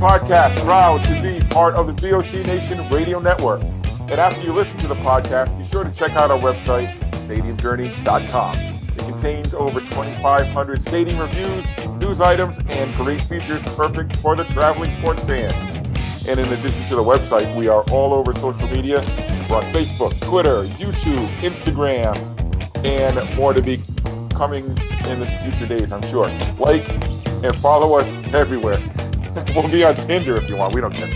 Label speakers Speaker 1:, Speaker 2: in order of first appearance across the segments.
Speaker 1: podcast, proud to be part of the VOC Nation Radio Network. And after you listen to the podcast, be sure to check out our website, stadiumjourney.com. It contains over 2,500 stadium reviews, news items, and great features perfect for the traveling sports fan. And in addition to the website, we are all over social media. We're on Facebook, Twitter, YouTube, Instagram, and more to be coming in the future days, I'm sure. Like and follow us everywhere. We'll be on Tinder if you want. We don't care.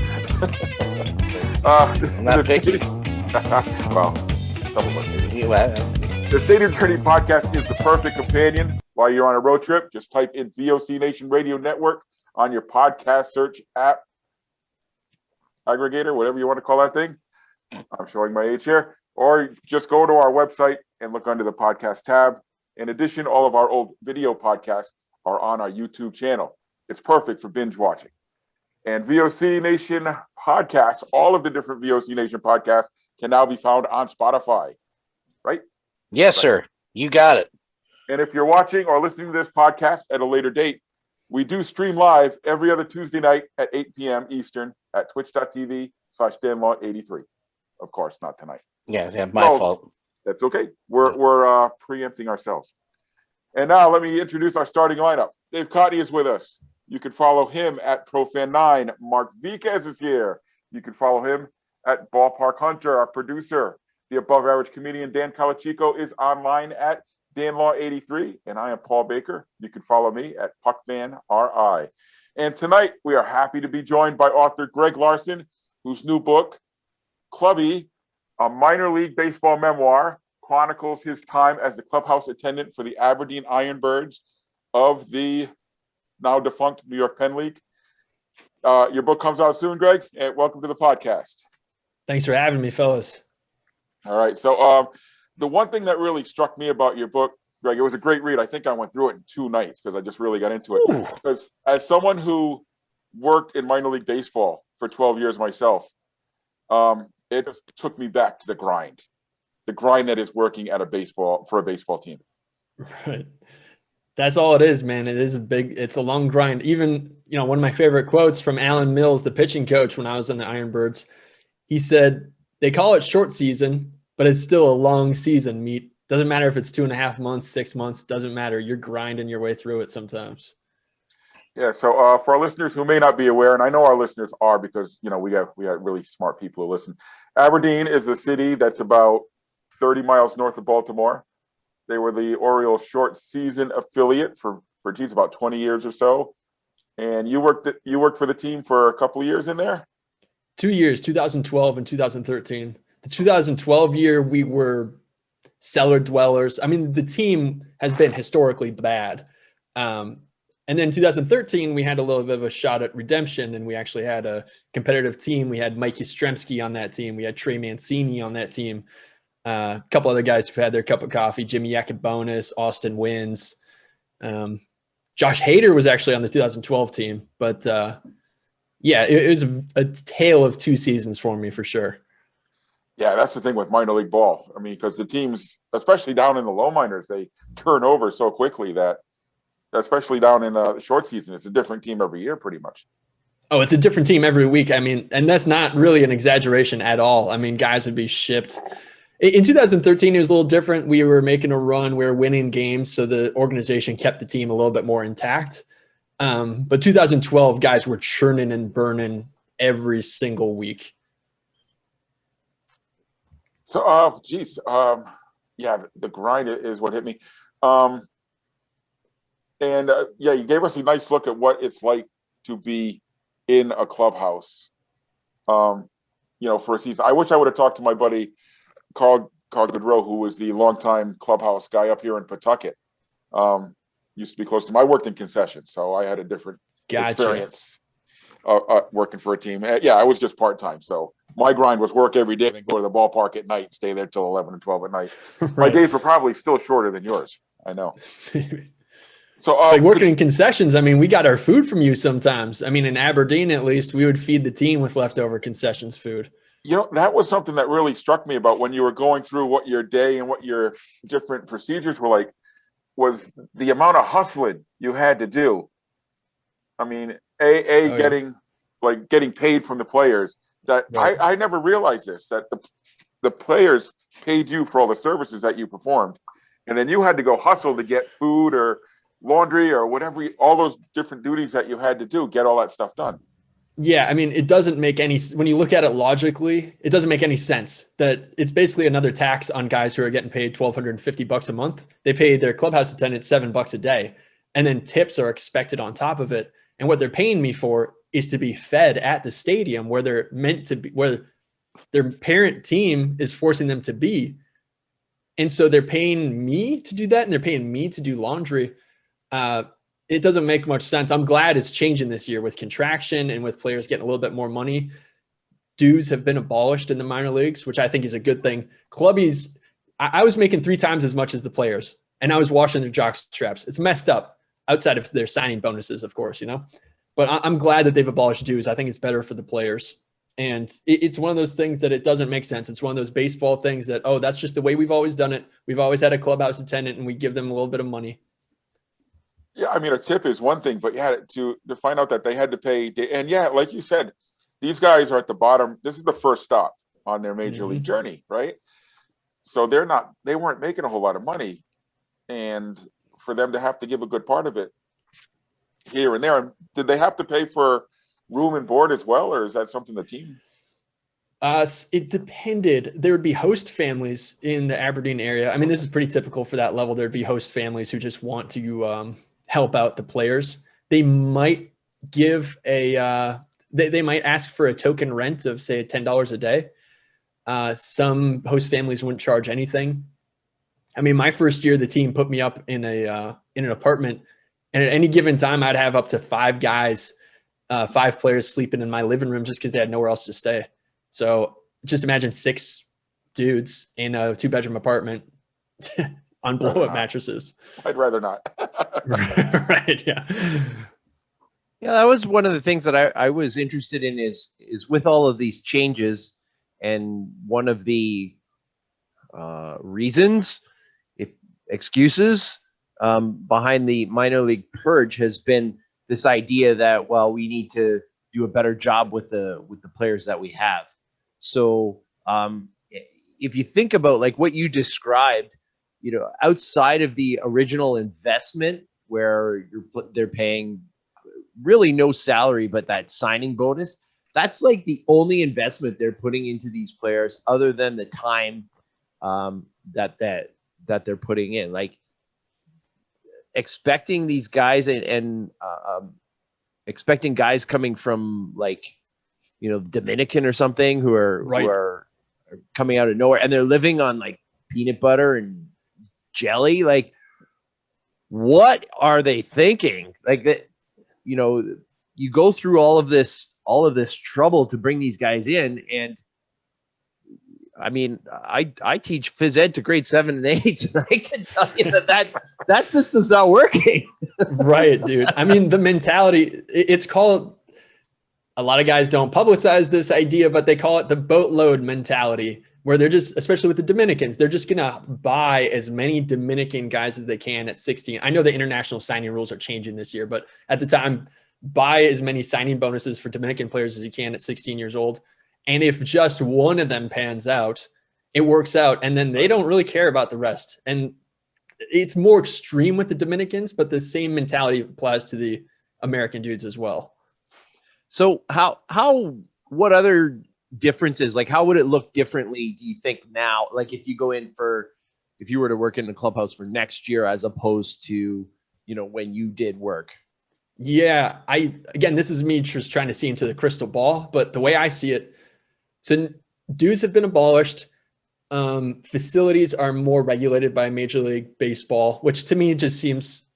Speaker 2: I'm not picky.
Speaker 1: Well, some of us maybe. The Stadium Journey podcast is the perfect companion while you're on a road trip. Just type in VOC Nation Radio Network on your podcast search app, aggregator, whatever you want to call that thing. I'm showing my age here. Or just go to our website and look under the podcast tab. In addition, all of our old video podcasts are on our YouTube channel. It's perfect for binge watching. And VOC Nation podcasts, all of the different VOC Nation podcasts can now be found on Spotify, right?
Speaker 2: Yes, right. Sir. You got it.
Speaker 1: And if you're watching or listening to this podcast at a later date, we do stream live every other Tuesday night at 8 p.m. Eastern at twitch.tv/danlaw83. Of course, not tonight.
Speaker 2: Yeah, my fault.
Speaker 1: That's okay. We're preempting ourselves. And now let me introduce our starting lineup. Dave Cotney is with us. You can follow him at ProFan9. Mark Viquez is here. You can follow him at Ballpark Hunter, our producer. The above-average comedian Dan Calachico is online at danlaw83, and I am Paul Baker. You can follow me at PuckmanRI. And tonight, we are happy to be joined by author Greg Larson, whose new book, Clubbie, a Minor League Baseball Memoir, chronicles his time as the clubhouse attendant for the Aberdeen IronBirds of the now defunct New York Penn League. Your book comes out soon, Greg, and welcome to the podcast.
Speaker 3: Thanks for having me, fellas.
Speaker 1: All right. So the one thing that really struck me about your book, Greg, it was a great read. I think I went through it in 2 nights because I just really got into it. Because as someone who worked in minor league baseball for 12 years myself, it just took me back to the grind that is working at a baseball team.
Speaker 3: Right. That's all it is, man. It's a long grind. Even, one of my favorite quotes from Alan Mills, the pitching coach, when I was on the IronBirds, he said, they call it short season, but it's still a long season. Doesn't matter if it's 2.5 months, 6 months, doesn't matter. You're grinding your way through it sometimes.
Speaker 1: Yeah. So for our listeners who may not be aware, and I know our listeners are because, we got really smart people who listen. Aberdeen is a city that's about 30 miles north of Baltimore. They were the Orioles short season affiliate for about 20 years or so. And you worked for the team for a couple of years in there?
Speaker 3: 2 years, 2012 and 2013. The 2012 year, we were cellar dwellers. I mean, the team has been historically bad. And then 2013, we had a little bit of a shot at redemption, and we actually had a competitive team. We had Mike Yastrzemski on that team. We had Trey Mancini on that team. A couple other guys who've had their cup of coffee, Jimmy Yacobonis, Austin Wins. Josh Hader was actually on the 2012 team. But, it was a tale of 2 seasons for me for sure.
Speaker 1: Yeah, that's the thing with minor league ball. I mean, because the teams, especially down in the low minors, they turn over so quickly that, especially down in the short season, it's a different team every year pretty much.
Speaker 3: Oh, it's a different team every week. I mean, and that's not really an exaggeration at all. I mean, guys would be shipped. In 2013, it was a little different. We were making a run. We were winning games, so the organization kept the team a little bit more intact. But 2012, guys were churning and burning every single week.
Speaker 1: So, the grind is what hit me. You gave us a nice look at what it's like to be in a clubhouse, for a season. I wish I would have talked to my buddy, Carl Goodrow, who was the longtime clubhouse guy up here in Pawtucket. Used to be close to him. I worked in concessions, so I had a different experience working for a team. I was just part-time, so my grind was work every day and go to the ballpark at night, stay there till 11 or 12 at night. Right. My days were probably still shorter than yours. I know.
Speaker 3: So working in concessions, I mean, we got our food from you sometimes. I mean, in Aberdeen, at least, we would feed the team with leftover concessions food.
Speaker 1: That was something that really struck me about when you were going through what your day and what your different procedures were like, was the amount of hustling you had to do. I mean, getting like getting paid from the players. That
Speaker 3: Right.
Speaker 1: I never realized this, that the players paid you for all the services that you performed, and then you had to go hustle to get food or laundry or whatever, all those different duties that you had to do, get all that stuff done.
Speaker 3: Yeah, I mean, it doesn't make any, when you look at it logically, it doesn't make any sense that it's basically another tax on guys who are getting paid $1,250 a month. They pay their clubhouse attendant $7 a day, and then tips are expected on top of it. And what they're paying me for is to be fed at the stadium where they're meant to be, where their parent team is forcing them to be. And so they're paying me to do that, and they're paying me to do laundry. It doesn't make much sense. I'm glad it's changing this year with contraction and with players getting a little bit more money. Dues have been abolished in the minor leagues, which I think is a good thing. Clubbies, I was making 3 times as much as the players, and I was washing their jock straps. It's messed up outside of their signing bonuses, of course, you know, but I'm glad that they've abolished dues. I think it's better for the players. And it's one of those things that it doesn't make sense. It's one of those baseball things that, oh, that's just the way we've always done it. We've always had a clubhouse attendant and we give them a little bit of money.
Speaker 1: Yeah, I mean, a tip is one thing, but yeah, to find out that they had to pay, and yeah, like you said, these guys are at the bottom. This is the first stop on their major league journey, right? So they weren't making a whole lot of money, and for them to have to give a good part of it here and there. Did they have to pay for room and board as well, or is that something the team?
Speaker 3: It depended. There would be host families in the Aberdeen area. I mean, this is pretty typical for that level. There'd be host families who just want to help out the players. They might give they might ask for a token rent of, say, $10 a day. Some host families wouldn't charge anything. I mean, my first year, the team put me up in an apartment, and at any given time, I'd have up to 5 guys, 5 players sleeping in my living room just because they had nowhere else to stay. So just imagine 6 dudes in a 2-bedroom apartment on blow-up mattresses.
Speaker 1: I'd rather not.
Speaker 3: Right. Yeah.
Speaker 4: Yeah, that was one of the things that I was interested in is with all of these changes, and one of the reasons, if excuses, behind the minor league purge has been this idea that, well, we need to do a better job with the players that we have. So if you think about like what you described, you know, outside of the original investment where they're paying really no salary, but that signing bonus, that's like the only investment they're putting into these players other than the time that they're putting in. Like expecting these guys and expecting guys coming from like, you know, Dominican or something who are coming out of nowhere and they're living on like peanut butter and jelly. Like, what are they thinking? Like that, you know, you go through all of this trouble to bring these guys in. And I mean, I teach phys ed to grade 7 and 8, and I can tell you that system's not working. Right,
Speaker 3: dude. I mean, the mentality, it's called, a lot of guys don't publicize this idea, but they call it the boatload mentality, where they're just, especially with the Dominicans, they're just going to buy as many Dominican guys as they can at 16. I know the international signing rules are changing this year, but at the time, buy as many signing bonuses for Dominican players as you can at 16 years old. And if just one of them pans out, it works out. And then they don't really care about the rest. And it's more extreme with the Dominicans, but the same mentality applies to the American dudes as well.
Speaker 4: So what other differences, like how would it look differently, do you think now? Like if you were to work in the clubhouse for next year as opposed to, you know, when you did work?
Speaker 3: Yeah, again, this is me just trying to see into the crystal ball, but the way I see it, so dues have been abolished. Facilities are more regulated by Major League Baseball, which to me just seems,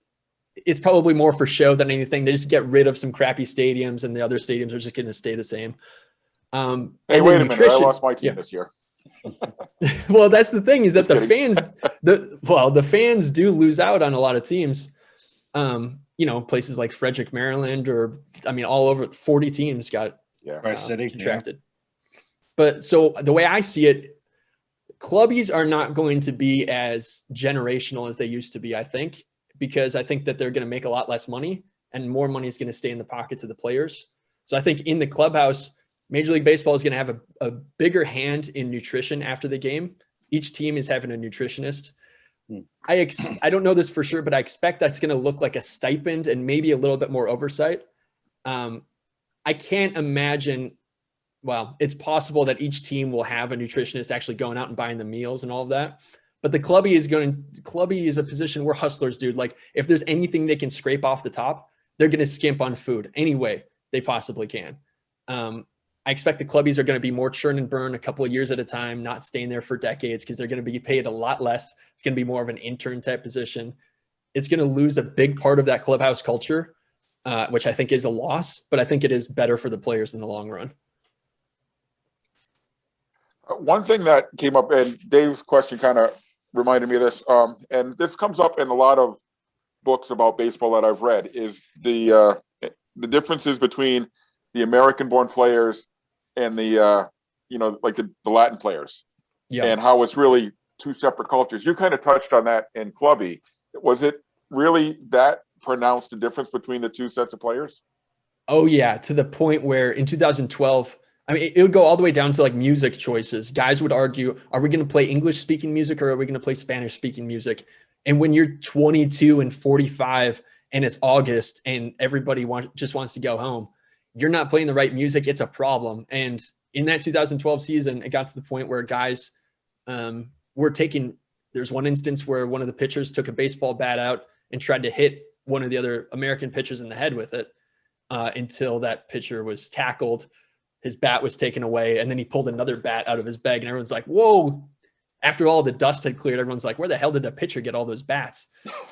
Speaker 3: it's probably more for show than anything. They just get rid of some crappy stadiums and the other stadiums are just going to stay the same.
Speaker 1: Hey, wait a minute. I lost my team this year.
Speaker 3: Well, that's the thing, is that the fans do lose out on a lot of teams. You know, places like Frederick, Maryland, or I mean, all over 40 teams got contracted. Yeah. But so the way I see it, clubbies are not going to be as generational as they used to be, I think, because I think that they're going to make a lot less money and more money is going to stay in the pockets of the players. So I think in the clubhouse, Major League Baseball is going to have a bigger hand in nutrition after the game. Each team is having a nutritionist. I don't know this for sure, but I expect that's going to look like a stipend and maybe a little bit more oversight. I can't imagine, well, it's possible that each team will have a nutritionist actually going out and buying the meals and all of that. But the Clubbie is a position where hustlers, dude. Like if there's anything they can scrape off the top, they're going to skimp on food any way they possibly can. I expect the Clubbies are going to be more churn and burn a couple of years at a time, not staying there for decades because they're going to be paid a lot less. It's going to be more of an intern type position. It's going to lose a big part of that clubhouse culture, which I think is a loss, but I think it is better for the players in the long run.
Speaker 1: One thing that came up, and Dave's question kind of reminded me of this, and this comes up in a lot of books about baseball that I've read, is the differences between the American-born players and the Latin players, and how it's really two separate cultures. You kind of touched on that in Clubbie. Was it really that pronounced a difference between the two sets of players?
Speaker 3: Oh yeah, to the point where in 2012, I mean, it would go all the way down to like music choices. Guys would argue, are we going to play English speaking music or are we going to play Spanish speaking music? And when you're 22 and 45 and it's August and everybody just wants to go home, you're not playing the right music. It's a problem. And in that 2012 season, it got to the point where guys were taking, there's one instance where one of the pitchers took a baseball bat out and tried to hit one of the other American pitchers in the head with it until that pitcher was tackled. His bat was taken away, and then he pulled another bat out of his bag, and everyone's like, whoa. After all the dust had cleared, everyone's like, where the hell did the pitcher get all those bats?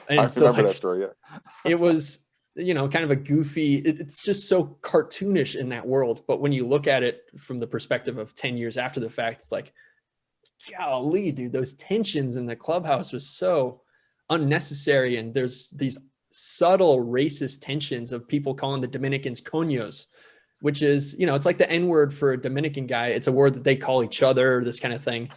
Speaker 3: And
Speaker 1: I remember that story, yeah.
Speaker 3: It was, kind of a goofy, it's just so cartoonish in that world. But when you look at it from the perspective of 10 years after the fact, it's like, golly, dude, those tensions in the clubhouse was so unnecessary. And there's these subtle racist tensions of people calling the Dominicans coños, which is, it's like the N-word for a Dominican guy. It's a word that they call each other, this kind of thing.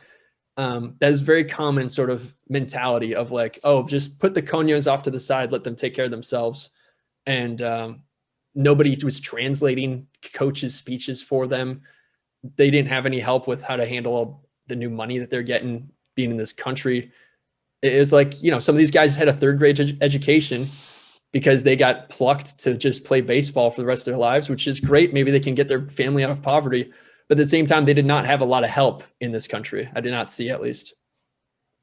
Speaker 3: That is very common sort of mentality of like, oh, just put the coños off to the side, let them take care of themselves. And nobody was translating coaches' speeches for them. They didn't have any help with how to handle the new money that they're getting being in this country. It is like, some of these guys had a third grade education because they got plucked to just play baseball for the rest of their lives, which is great. Maybe they can get their family out of poverty. But at the same time, they did not have a lot of help in this country. I did not see, at least.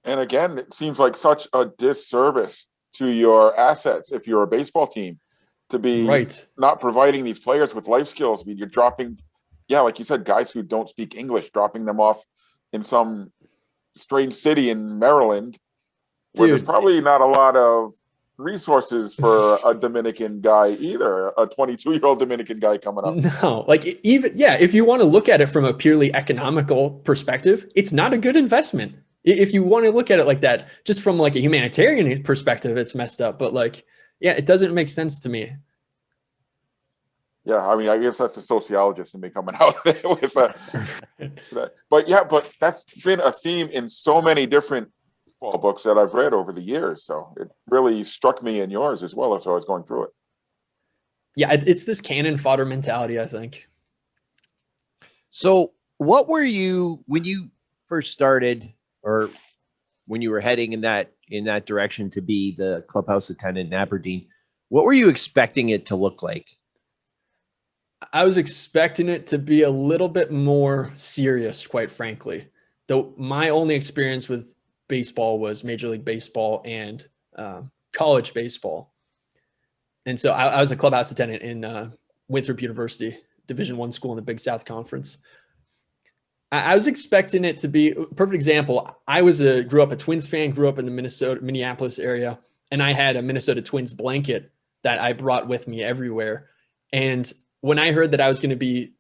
Speaker 3: And
Speaker 1: again, it seems like such a disservice to your assets if you're a baseball team to be not providing these players with life skills. I mean, you're dropping, like you said, guys who don't speak English, dropping them off in some strange city in Maryland where there's probably not a lot of resources for a Dominican guy either, a 22-year-old Dominican guy coming up.
Speaker 3: No, like even, if you want to look at it from a purely economical perspective, it's not a good investment. If you want to look at it like that, just from like a humanitarian perspective, it's messed up. But like, it doesn't make sense to me.
Speaker 1: Yeah, I mean, I guess that's a sociologist to be coming out there with that. But that's been a theme in so many different books that I've read over the years. So it really struck me in yours as well as I was going through it.
Speaker 3: Yeah, it's this cannon fodder mentality, I think.
Speaker 4: So what were you, when you first started or when you were heading in that direction to be the clubhouse attendant in Aberdeen, what were you expecting it to look like?
Speaker 3: I was expecting it to be a little bit more serious, quite frankly. Though my only experience with baseball was Major League Baseball and college baseball. And so I was a clubhouse attendant in Winthrop University, Division I school in the Big South Conference. I was expecting it to be a perfect example. I grew up a Twins fan, grew up in the Minneapolis area, and I had a Minnesota Twins blanket that I brought with me everywhere. And when I heard that I was going to be,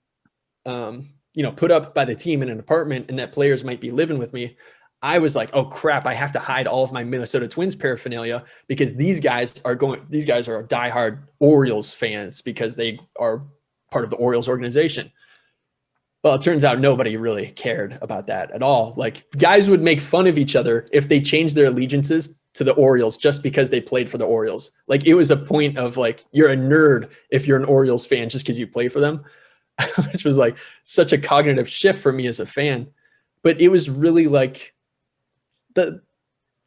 Speaker 3: put up by the team in an apartment and that players might be living with me, I was like, oh crap, I have to hide all of my Minnesota Twins paraphernalia because these guys are diehard Orioles fans because they are part of the Orioles organization. Well, it turns out nobody really cared about that at all. Like, guys would make fun of each other if they changed their allegiances to the Orioles just because they played for the Orioles. Like, it was a point of like, you're a nerd if you're an Orioles fan just because you play for them, which was like such a cognitive shift for me as a fan. But it was really like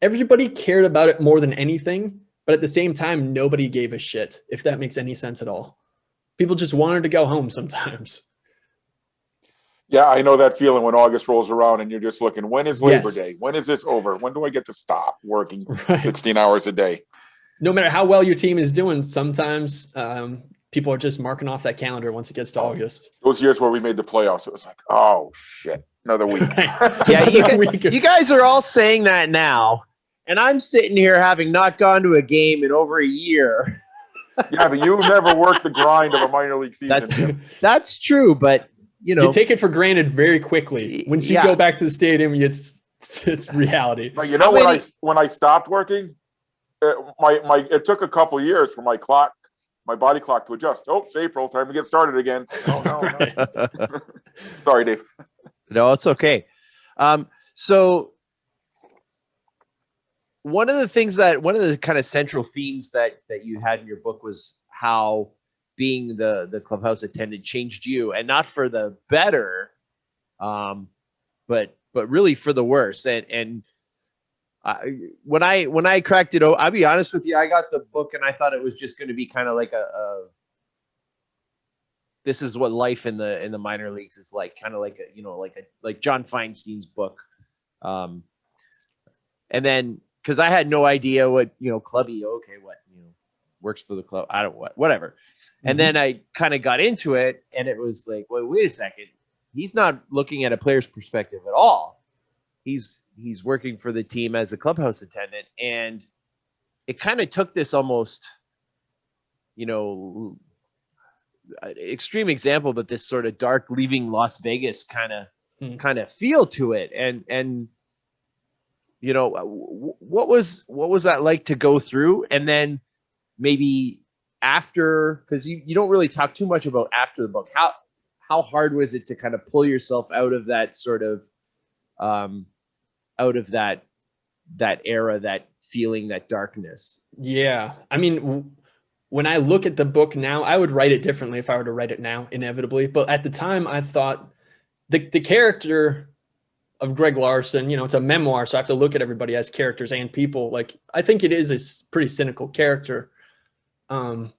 Speaker 3: everybody cared about it more than anything. But at the same time, nobody gave a shit, if that makes any sense at all. People just wanted to go home sometimes.
Speaker 1: Yeah, I know that feeling when August rolls around and you're just looking, when is Labor
Speaker 3: Yes.
Speaker 1: Day? When is this over? When do I get to stop working
Speaker 3: Right.
Speaker 1: 16 hours a day?
Speaker 3: No matter how well your team is doing, sometimes people are just marking off that calendar once it gets to August.
Speaker 1: Those years where we made the playoffs, it was like, oh, shit, another week.
Speaker 4: Yeah,
Speaker 3: Week.
Speaker 4: you guys are all saying that now, and I'm sitting here having not gone to a game in over a year.
Speaker 1: Yeah, but you never worked the grind of a minor league season.
Speaker 4: That's true, but you know,
Speaker 3: You take it for granted very quickly. Once you go back to the stadium, it's reality.
Speaker 1: But you know, when I stopped working, it took a couple of years for my body clock to adjust. Oh, it's April, time to get started again. Oh no.
Speaker 3: Right.
Speaker 1: Sorry, Dave.
Speaker 4: No, it's okay. So one of the kind of central themes that you had in your book was how being the clubhouse attendant changed you, and not for the better, but really for the worse. And when I cracked it, I'll be honest with you, I got the book and I thought it was just going to be kind of like this is what life in the minor leagues is like, kind of like like John Feinstein's book, and then because I had no idea what Clubbie, okay, what works for the club, I don't whatever. And then I kind of got into it, and it was like, well, wait a second. He's not looking at a player's perspective at all. He's working for the team as a clubhouse attendant, and it kind of took this almost, extreme example, but this sort of dark leaving Las Vegas kind of feel to it. And what was that like to go through, and then maybe after, because you don't really talk too much about after the book, how hard was it to kind of pull yourself out of that sort of out of that era, that feeling, that darkness?
Speaker 3: Yeah, I mean, when I look at the book now, I would write it differently if I were to write it now, inevitably. But at the time, I thought the character of Greg Larson, it's a memoir, so I have to look at everybody as characters and people. Like, I think it is a pretty cynical character. I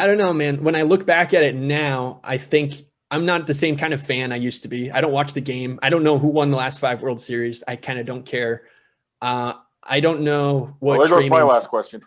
Speaker 3: don't know, man. When I look back at it now, I think I'm not the same kind of fan I used to be. I don't watch the game. I don't know who won the last 5 World Series. I kind of don't care. I don't know what.
Speaker 1: Well, there goes my last question.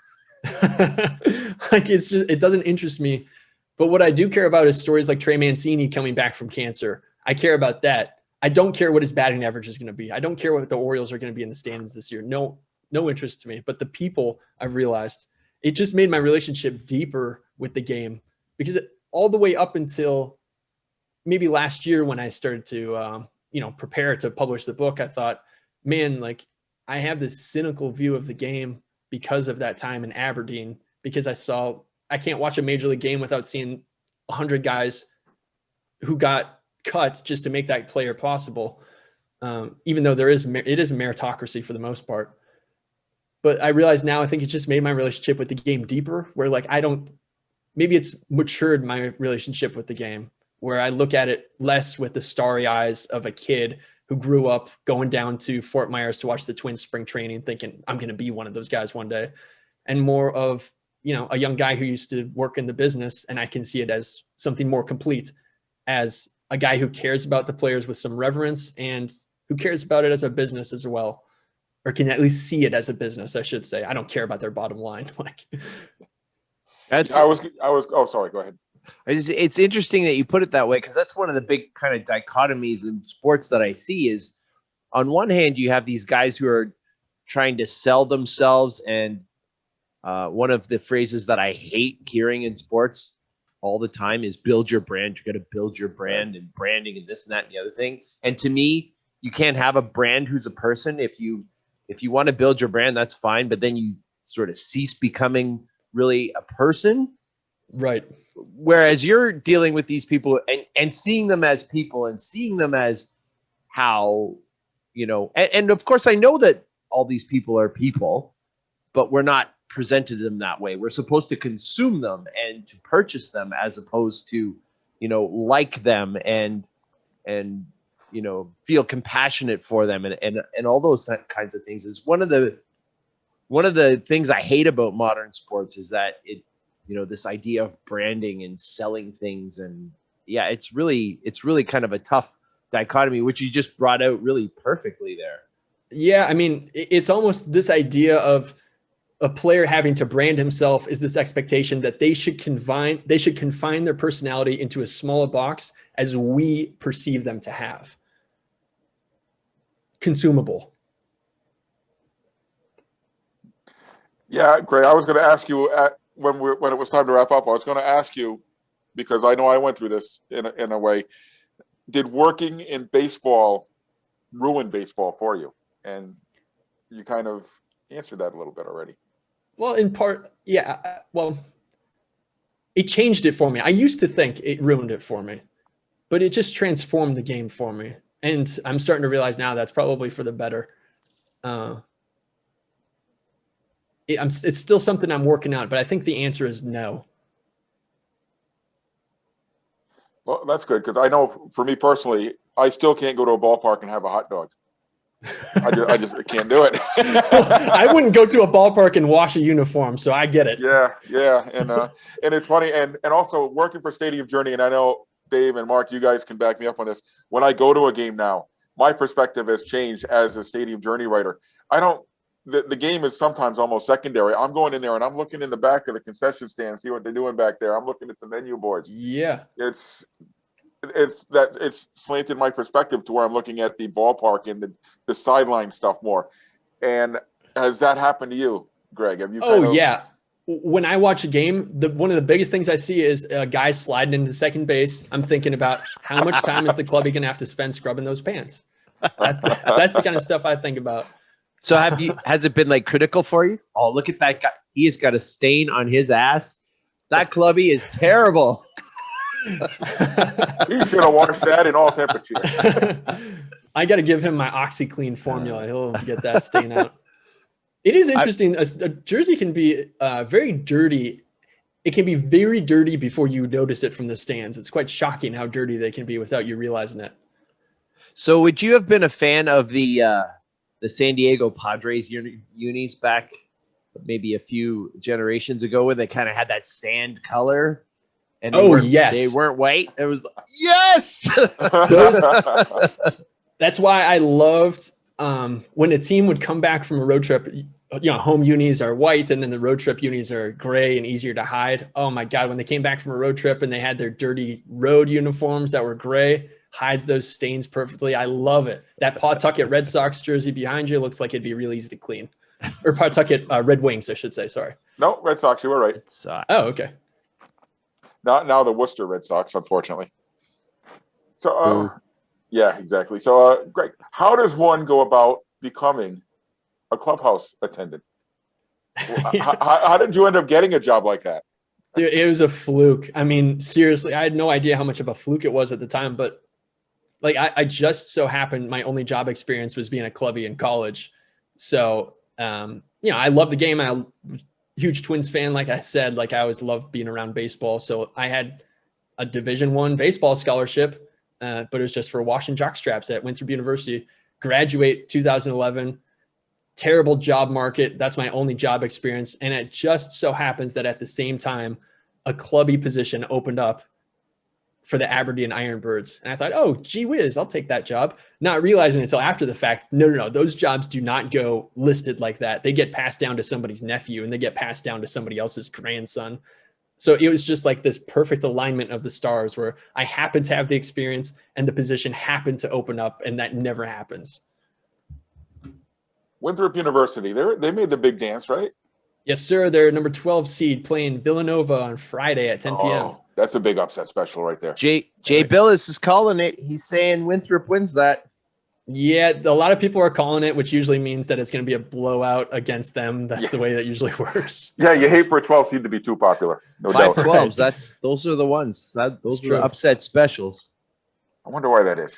Speaker 3: Like, it doesn't interest me. But what I do care about is stories like Trey Mancini coming back from cancer. I care about that. I don't care what his batting average is going to be. I don't care what the Orioles are going to be in the standings this year. No interest to me. But the people, I've realized, it just made my relationship deeper with the game, because all the way up until maybe last year when I started to, prepare to publish the book, I thought, man, like, I have this cynical view of the game because of that time in Aberdeen, because I can't watch a major league game without seeing 100 guys who got cut just to make that player possible. Even though it is a meritocracy for the most part. But I realize now, I think it just made my relationship with the game deeper, where like, maybe it's matured my relationship with the game, where I look at it less with the starry eyes of a kid who grew up going down to Fort Myers to watch the Twins spring training, thinking I'm going to be one of those guys one day, and more of, a young guy who used to work in the business, and I can see it as something more complete, as a guy who cares about the players with some reverence and who cares about it as a business as well, or can at least see it as a business, I should say. I don't care about their bottom line. Like,
Speaker 1: Oh, sorry. Go ahead.
Speaker 4: It's interesting that you put it that way, because that's one of the big kind of dichotomies in sports that I see is, on one hand, you have these guys who are trying to sell themselves, and one of the phrases that I hate hearing in sports all the time is build your brand. You got to build your brand, and branding and this and that and the other thing. And to me, you can't have a brand who's a person. If you want to build your brand, that's fine, but then you sort of cease becoming really a person.
Speaker 3: right.
Speaker 4: whereas you're dealing with these people and seeing them as people and seeing them as how, and of course I know that all these people are people, but we're not presented them that way. We're supposed to consume them and to purchase them as opposed to, like them and feel compassionate for them and all those kinds of things. Is one of the things I hate about modern sports is that this idea of branding and selling things, and yeah, it's really kind of a tough dichotomy, which you just brought out really perfectly there.
Speaker 3: Yeah, I mean, it's almost this idea of a player having to brand himself is this expectation that they should confine their personality into as small a box as we perceive them to have. Consumable.
Speaker 1: Yeah, Gray, I was going to ask you when it was time to wrap up, I was going to ask you, because I know I went through this in a way, did working in baseball ruin baseball for you? And you kind of answered that a little bit already.
Speaker 3: Well, in part, yeah. Well, it changed it for me. I used to think it ruined it for me, but it just transformed the game for me. And I'm starting to realize now that's probably for the better. It's still something I'm working on, but I think the answer is no.
Speaker 1: Well, that's good, because I know for me personally, I still can't go to a ballpark and have a hot dog. I just can't do it.
Speaker 3: I wouldn't go to a ballpark and wash a uniform, so I get it.
Speaker 1: Yeah, and it's funny, and also working for Stadium Journey, and I know Dave and Mark, you guys can back me up on this. When I go to a game now, my perspective has changed as a Stadium Journey writer. The game is sometimes almost secondary. I'm going in there and I'm looking in the back of the concession stand, see what they're doing back there. I'm looking at the menu boards.
Speaker 3: Yeah,
Speaker 1: it's slanted my perspective to where I'm looking at the ballpark and the sideline stuff more. And has that happened to you, Greg? Have you?
Speaker 3: Yeah. When I watch a game, one of the biggest things I see is a guy sliding into second base. I'm thinking about how much time is the clubby going to have to spend scrubbing those pants. That's the kind of stuff I think about.
Speaker 4: So has it been like critical for you? Oh, look at that guy. He has got a stain on his ass. That clubby is terrible.
Speaker 1: He should have washed that in all temperatures.
Speaker 3: I got to give him my OxyClean formula. He'll get that stain out. It is interesting. A jersey can be very dirty. It can be very dirty before you notice it from the stands. It's quite shocking how dirty they can be without you realizing it.
Speaker 4: So would you have been a fan of the San Diego Padres unis back maybe a few generations ago when they kind of had that sand color? And
Speaker 3: yes.
Speaker 4: They weren't white. It was yes.
Speaker 3: That's why I loved when a team would come back from a road trip. Home unis are white, and then the road trip unis are gray and easier to hide. Oh my God, when they came back from a road trip and they had their dirty road uniforms that were gray, hides those stains perfectly. I love it. That Pawtucket Red Sox jersey behind you looks like it'd be real easy to clean. Or Pawtucket Red Wings, I should say. Sorry.
Speaker 1: No, Red Sox. You were right.
Speaker 3: Oh, okay.
Speaker 1: Not now the Worcester Red Sox, unfortunately. So, yeah, exactly. So, Greg, how does one go about becoming a clubhouse attendant? How did you end up getting a job like that?
Speaker 3: Dude, it was a fluke. I mean, seriously, I had no idea how much of a fluke it was at the time, but like I just so happened my only job experience was being a clubby in college. So, I love the game. I'm a huge Twins fan. Like I said, like I always loved being around baseball. So I had a Division I baseball scholarship, but it was just for washing jock straps at Winthrop University. Graduate 2011. Terrible job market. That's my only job experience. And it just so happens that at the same time, a clubby position opened up for the Aberdeen IronBirds. And I thought, oh, gee whiz, I'll take that job. Not realizing until after the fact, no. Those jobs do not go listed like that. They get passed down to somebody's nephew and they get passed down to somebody else's grandson. So it was just like this perfect alignment of the stars where I happened to have the experience and the position happened to open up, and that never happens.
Speaker 1: Winthrop University, they made the big dance, right?
Speaker 3: Yes, sir. They're number 12 seed playing Villanova on Friday at 10 p.m.
Speaker 1: Oh, that's a big upset special right there.
Speaker 4: Jay Billis is calling it. He's saying Winthrop wins that.
Speaker 3: Yeah, a lot of people are calling it, which usually means that it's going to be a blowout against them. That's the way that usually works.
Speaker 1: Yeah, you hate for a 12 seed to be too popular. No doubt.
Speaker 4: 5-12s. Those are the ones. Those are the upset specials.
Speaker 1: I wonder why that is.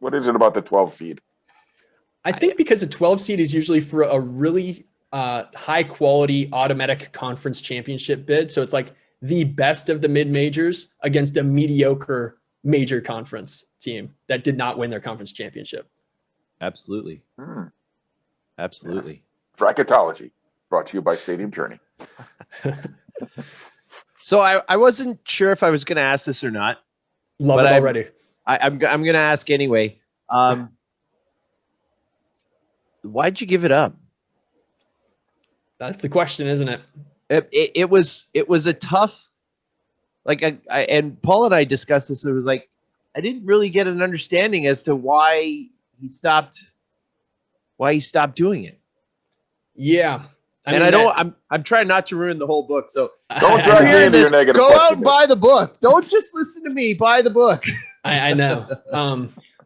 Speaker 1: What is it about the 12 seed?
Speaker 3: I think because a 12 seed is usually for a really high quality automatic conference championship bid. So it's like the best of the mid majors against a mediocre major conference team that did not win their conference championship.
Speaker 4: Absolutely. Absolutely.
Speaker 1: Yes. Bracketology brought to you by Stadium Journey.
Speaker 4: So I wasn't sure if I was going to ask this or not.
Speaker 3: Love it already.
Speaker 4: I'm going to ask anyway. Why'd you give it up?
Speaker 3: That's the question, isn't it?
Speaker 4: It was a tough, like I and Paul and I discussed this. It was like, I didn't really get an understanding as to why he stopped doing it.
Speaker 3: Yeah.
Speaker 4: I'm trying not to ruin the whole book. So
Speaker 1: don't drag me into your negative.
Speaker 4: Go out and buy the book. Don't just listen to me. Buy the book.
Speaker 3: I know.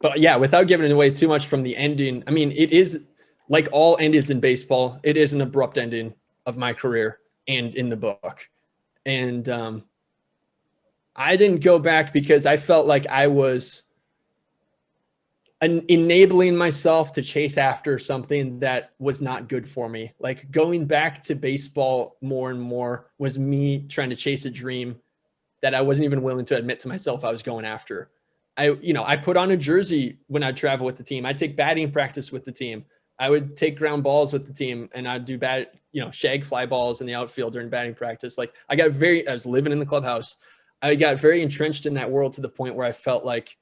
Speaker 3: But yeah, without giving away too much from the ending, I mean, it is like all endings in baseball. It is an abrupt ending of my career and in the book. And I didn't go back because I felt like I was enabling myself to chase after something that was not good for me. Like going back to baseball more and more was me trying to chase a dream that I wasn't even willing to admit to myself I was going after. I put on a jersey when I travel with the team. I take batting practice with the team. I would take ground balls with the team, and I'd do shag fly balls in the outfield during batting practice. Like I was living in the clubhouse. I got very entrenched in that world to the point where I felt like,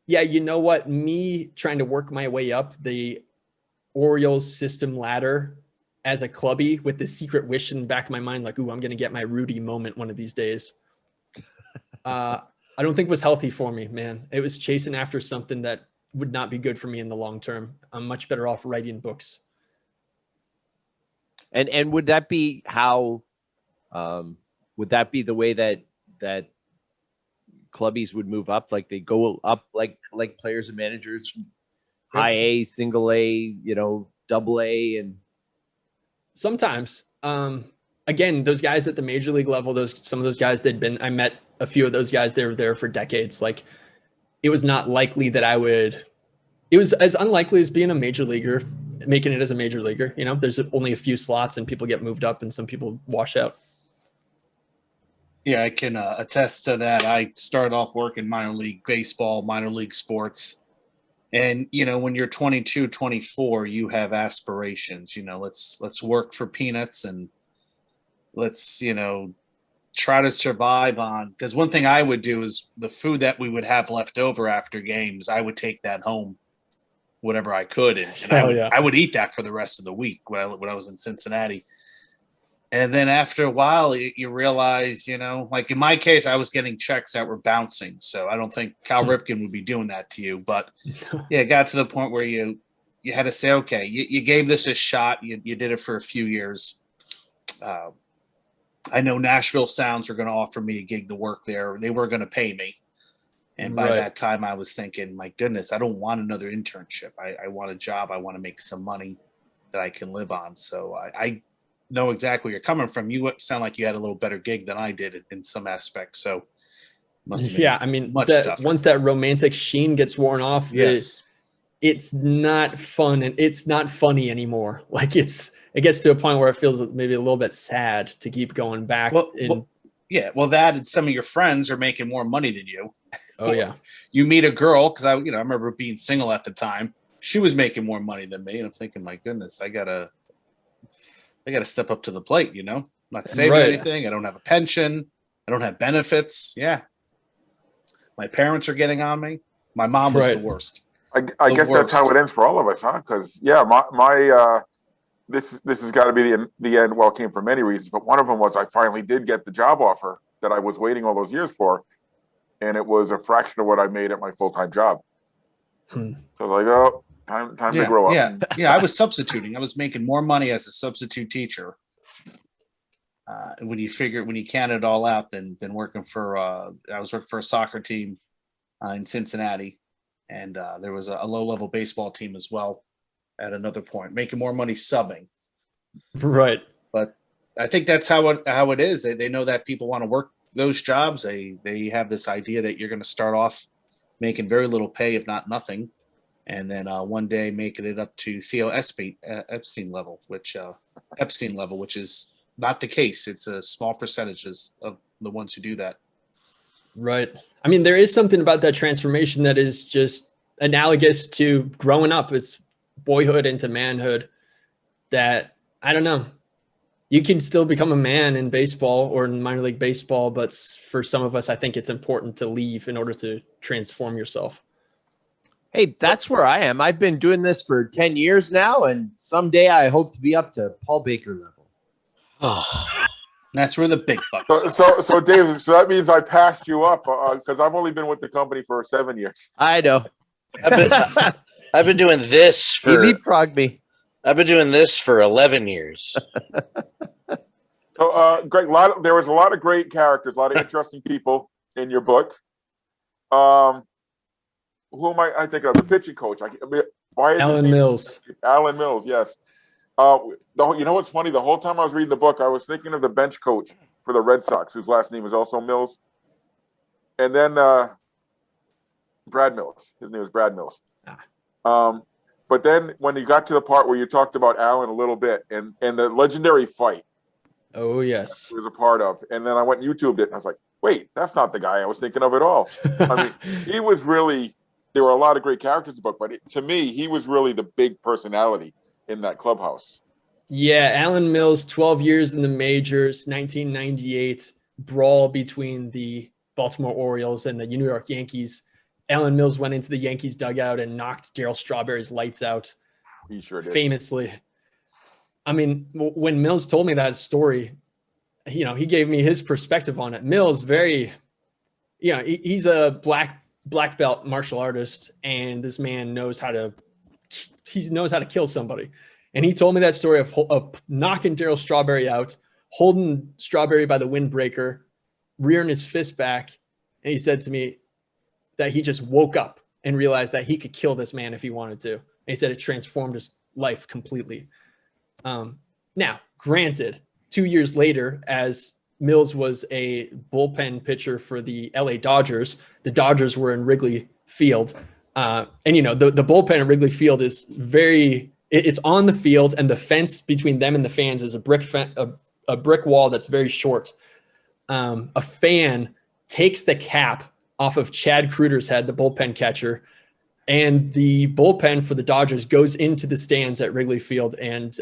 Speaker 3: yeah, you know what? Me trying to work my way up the Orioles system ladder as a clubbie with the secret wish in the back of my mind, like, ooh, I'm going to get my Rudy moment one of these days. I don't think was healthy for me, man. It was chasing after something that would not be good for me in the long term. I'm much better off writing books.
Speaker 4: And would that be how, would that be the way that clubbies would move up? Like they go up like players and managers, high A, single A, double A, and
Speaker 3: sometimes, again, those guys at the major league level, some of those guys I met a few of those guys. They were there for decades. Like it was not likely that it was as unlikely as being a major leaguer, making it as a major leaguer. There's only a few slots and people get moved up and some people wash out.
Speaker 5: Yeah, I can attest to that. I started off working minor league baseball, minor league sports. And, when you're 22, 24, you have aspirations. Let's work for peanuts and let's, try to survive on. Because one thing I would do is the food that we would have left over after games, I would take that home, whatever I could. And I would eat that for the rest of the week when I was in Cincinnati. And then after a while, you realize, like in my case, I was getting checks that were bouncing. So I don't think Cal Ripken would be doing that to you. But yeah, it got to the point where you had to say, okay, you gave this a shot. You did it for a few years. I know Nashville Sounds were going to offer me a gig to work there. They were going to pay me. And by that time, I was thinking, my goodness, I don't want another internship. I want a job. I want to make some money that I can live on. So I know exactly where you're coming from. You sound like you had a little better gig than I did in some aspects. So must have been much tougher.
Speaker 3: Once that romantic sheen gets worn off,
Speaker 5: yes,
Speaker 3: it's not fun and it's not funny anymore. Like it gets to a point where it feels maybe a little bit sad to keep going back.
Speaker 5: That and some of your friends are making more money than you.
Speaker 3: Oh yeah.
Speaker 5: You meet a girl, because I remember being single at the time. She was making more money than me, and I'm thinking, my goodness, I gotta step up to the plate. I'm not saving anything. I don't have a pension. I don't have benefits. Yeah, my parents are getting on me. My mom was the worst.
Speaker 1: I guess that's how it ends for all of us, huh? Because this has got to be the end. Well, it came for many reasons, but one of them was I finally did get the job offer that I was waiting all those years for, and it was a fraction of what I made at my full-time job. So I was like, oh, time to grow up.
Speaker 5: Yeah. I was substituting. I was making more money as a substitute teacher. When you count it all out, than working for I was working for a soccer team in Cincinnati. and there was a low-level baseball team as well at another point, making more money subbing.
Speaker 3: Right.
Speaker 5: But I think that's how it is. They know that people want to work those jobs. They have this idea that you're going to start off making very little pay, if not nothing, and then one day making it up to Theo Epstein level, which is not the case. It's a small percentages of the ones who do that.
Speaker 3: Right. I mean, there is something about that transformation that is just analogous to growing up. It's boyhood into manhood that, I don't know, you can still become a man in baseball or in minor league baseball, but for some of us, I think it's important to leave in order to transform yourself.
Speaker 4: Hey, that's where I am. I've been doing this for 10 years now, and someday I hope to be up to Paul Baker level.
Speaker 2: Oh,
Speaker 5: That's where the big bucks
Speaker 1: So,
Speaker 5: are.
Speaker 1: so Dave, so that means I passed you up because I've only been with the company for 7 years.
Speaker 4: I know.
Speaker 2: I've been doing this
Speaker 4: He
Speaker 2: for
Speaker 4: leapfrogged me.
Speaker 2: I've been doing this for 11 years.
Speaker 1: So, great. There was a lot of great characters, a lot of interesting people in your book. Who am I thinking of? The pitching coach. Why is his
Speaker 3: Alan
Speaker 1: name-
Speaker 3: Mills.
Speaker 1: Alan Mills, yes. You know what's funny? The whole time I was reading the book, I was thinking of the bench coach for the Red Sox, whose last name is also Mills. And then Brad Mills. His name was Brad Mills. But then when you got to the part where you talked about Alan a little bit and the legendary fight
Speaker 3: Oh, yes.
Speaker 1: he was a part of, and then I went and YouTubed it, and I was like, wait, that's not the guy I was thinking of at all. I mean, he was really, there were a lot of great characters in the book, but to me, he was really the big personality in that clubhouse.
Speaker 3: Yeah, Alan Mills, 12 years in the majors, 1998 brawl between the Baltimore Orioles and the New York Yankees. Alan Mills went into the Yankees dugout and knocked Darryl Strawberry's lights out.
Speaker 1: He sure did.
Speaker 3: Famously. I mean, when Mills told me that story, you know, he gave me his perspective on it. Mills, very, you know, he's a black belt martial artist, and this man knows how to kill somebody. And he told me that story of knocking Darryl Strawberry out, holding Strawberry by the windbreaker, rearing his fist back. And he said to me that he just woke up and realized that he could kill this man if he wanted to. And he said it transformed his life completely. Now, granted, 2 years later, as Mills was a bullpen pitcher for the LA Dodgers, the Dodgers were in Wrigley Field. And, you know, the bullpen at Wrigley Field is it's on the field, and the fence between them and the fans is a brick wall that's very short. A fan takes the cap off of Chad Kruger's head, the bullpen catcher, and the bullpen for the Dodgers goes into the stands at Wrigley Field and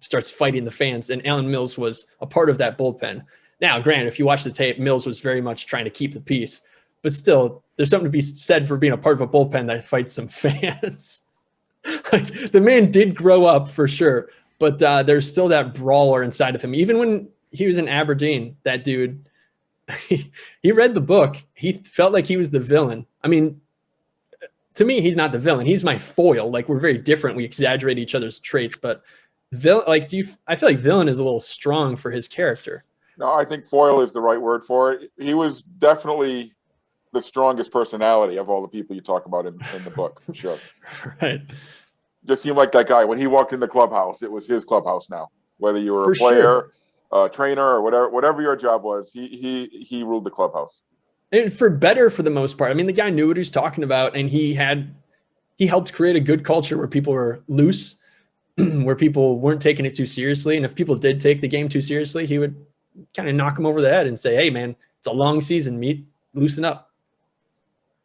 Speaker 3: starts fighting the fans. And Alan Mills was a part of that bullpen. Now, granted, if you watch the tape, Mills was very much trying to keep the peace, but still, there's something to be said for being a part of a bullpen that fights some fans. Like, the man did grow up for sure, but there's still that brawler inside of him. Even when he was in Aberdeen, that dude, he read the book. He felt like he was the villain. I mean, to me, he's not the villain. He's my foil. Like, we're very different. We exaggerate each other's traits, but I feel like villain is a little strong for his character.
Speaker 1: No, I think foil is the right word for it. He was definitely the strongest personality of all the people you talk about in the book, for sure.
Speaker 3: Right.
Speaker 1: Just seemed like that guy. When he walked in the clubhouse, it was his clubhouse now. Whether you were
Speaker 3: For
Speaker 1: a player,
Speaker 3: sure.
Speaker 1: Trainer, or whatever your job was, he ruled the clubhouse.
Speaker 3: And for better, for the most part. I mean, the guy knew what he was talking about, and he helped create a good culture where people were loose, where people weren't taking it too seriously. And if people did take the game too seriously, he would kind of knock them over the head and say, hey, man, it's a long season, loosen up.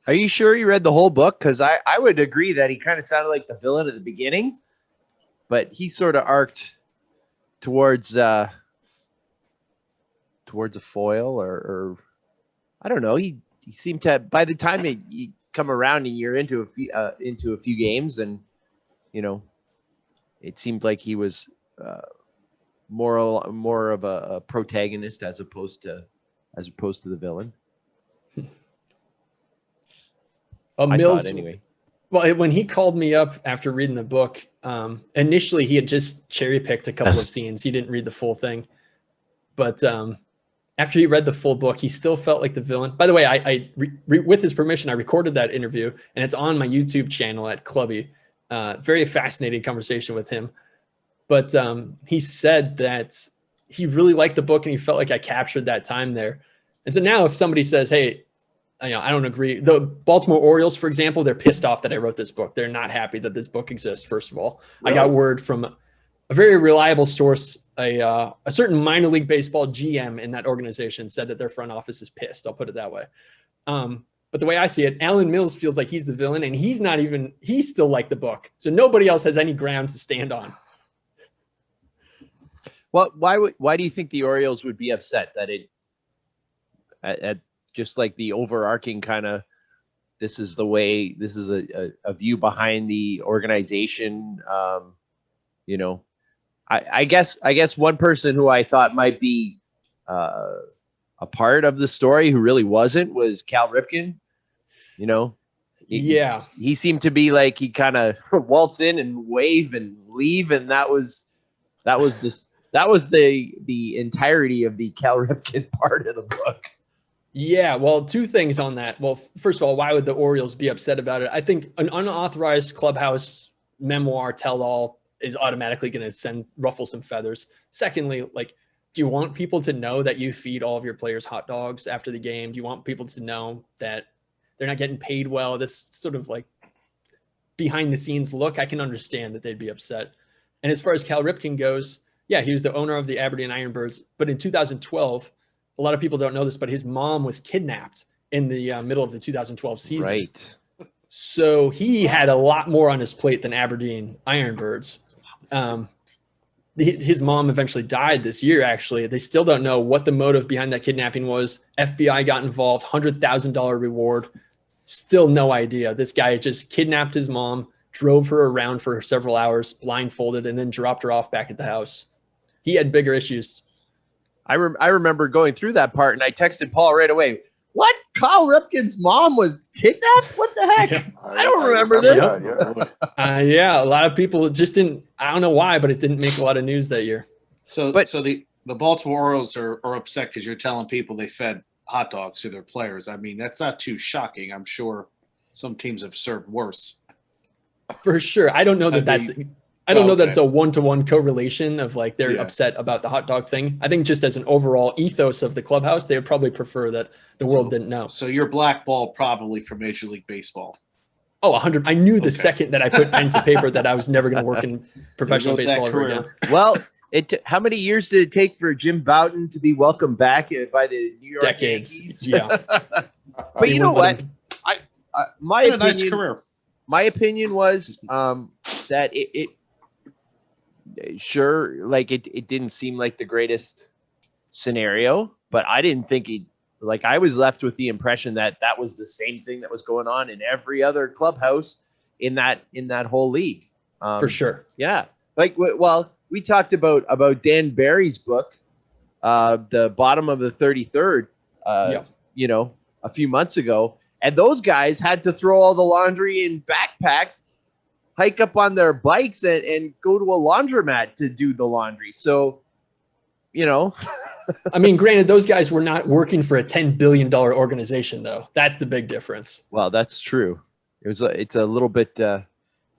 Speaker 4: Are you sure you read the whole book? Because I would agree that he kind of sounded like the villain at the beginning, but he sort of arced towards a foil, or I don't know. He seemed to, by the time you come around and you're into a few games, and you know, it seemed like he was more of a protagonist as opposed to the villain.
Speaker 3: Mills,
Speaker 4: I thought anyway.
Speaker 3: Well, when he called me up after reading the book, initially he had just cherry picked a couple of scenes. He didn't read the full thing, but after he read the full book, he still felt like the villain. By the way, with his permission, I recorded that interview, and it's on my YouTube channel at Clubbie. Very fascinating conversation with him. But he said that he really liked the book, and he felt like I captured that time there. And so now if somebody says, hey, I don't agree. The Baltimore Orioles, for example, they're pissed off that I wrote this book. They're not happy that this book exists, first of all. Really? I got word from a very reliable source, a certain minor league baseball GM in that organization said that their front office is pissed. I'll put it that way. But the way I see it, Alan Mills feels like he's the villain, and he still liked the book. So nobody else has any ground to stand on.
Speaker 4: Well, why do you think the Orioles would be upset that it, at just like the overarching kind of, this is a view behind the organization? I guess one person who I thought might be a part of the story who really wasn't was Cal Ripken. He seemed to be like he kind of waltz in and wave and leave, and that was the entirety of the Cal Ripken part of the book.
Speaker 3: Yeah, well, two things on that. Well, first of all, why would the Orioles be upset about it? I think an unauthorized Clubhouse memoir tell-all is automatically going to ruffle some feathers. Secondly, like, do you want people to know that you feed all of your players hot dogs after the game? Do you want people to know that they're not getting paid well? This sort of like behind the scenes look, I can understand that they'd be upset. And as far as Cal Ripken goes, yeah, he was the owner of the Aberdeen IronBirds. But in 2012, a lot of people don't know this, but his mom was kidnapped in the middle of the 2012 season.
Speaker 4: Right.
Speaker 3: So he had a lot more on his plate than Aberdeen IronBirds. His mom eventually died this year, actually. They still don't know what the motive behind that kidnapping was. FBI got involved, $100,000 reward. Still no idea. This guy just kidnapped his mom, drove her around for several hours, blindfolded, and then dropped her off back at the house. He had bigger issues.
Speaker 4: I remember going through that part, and I texted Paul right away. What? Kyle Ripken's mom was kidnapped? What the heck?
Speaker 3: Yeah.
Speaker 4: I don't remember this.
Speaker 3: Yeah, a lot of people just didn't. I don't know why, but it didn't make a lot of news that year.
Speaker 5: So the Baltimore Orioles are upset because you're telling people they fed hot dogs to their players. I mean, that's not too shocking. I'm sure some teams have served worse.
Speaker 3: For sure. I don't know that that's it's a one-to-one correlation of like they're upset about the hot dog thing. I think just as an overall ethos of the clubhouse, they would probably prefer that the world didn't know.
Speaker 5: So you're blackballed probably for Major League Baseball.
Speaker 3: Oh, 100. I knew the second that I put pen to paper that I was never going to work in professional baseball ever again.
Speaker 4: Well, how many years did it take for Jim Bouton to be welcomed back by the New York
Speaker 3: Decades.
Speaker 4: Yankees?
Speaker 3: Yeah.
Speaker 4: But you know what? My opinion,
Speaker 5: nice career.
Speaker 4: My opinion was that it sure, like it didn't seem like the greatest scenario, but I didn't think I was left with the impression that was the same thing that was going on in every other clubhouse in that whole league.
Speaker 3: For sure.
Speaker 4: Yeah. Like, well, we talked about Dan Barry's book, The Bottom of the 33rd, a few months ago. And those guys had to throw all the laundry in backpacks, hike up on their bikes, and go to a laundromat to do the laundry. So,
Speaker 3: I mean, granted, those guys were not working for a $10 billion organization, though. That's the big difference.
Speaker 4: Well, that's true. It's a little bit. The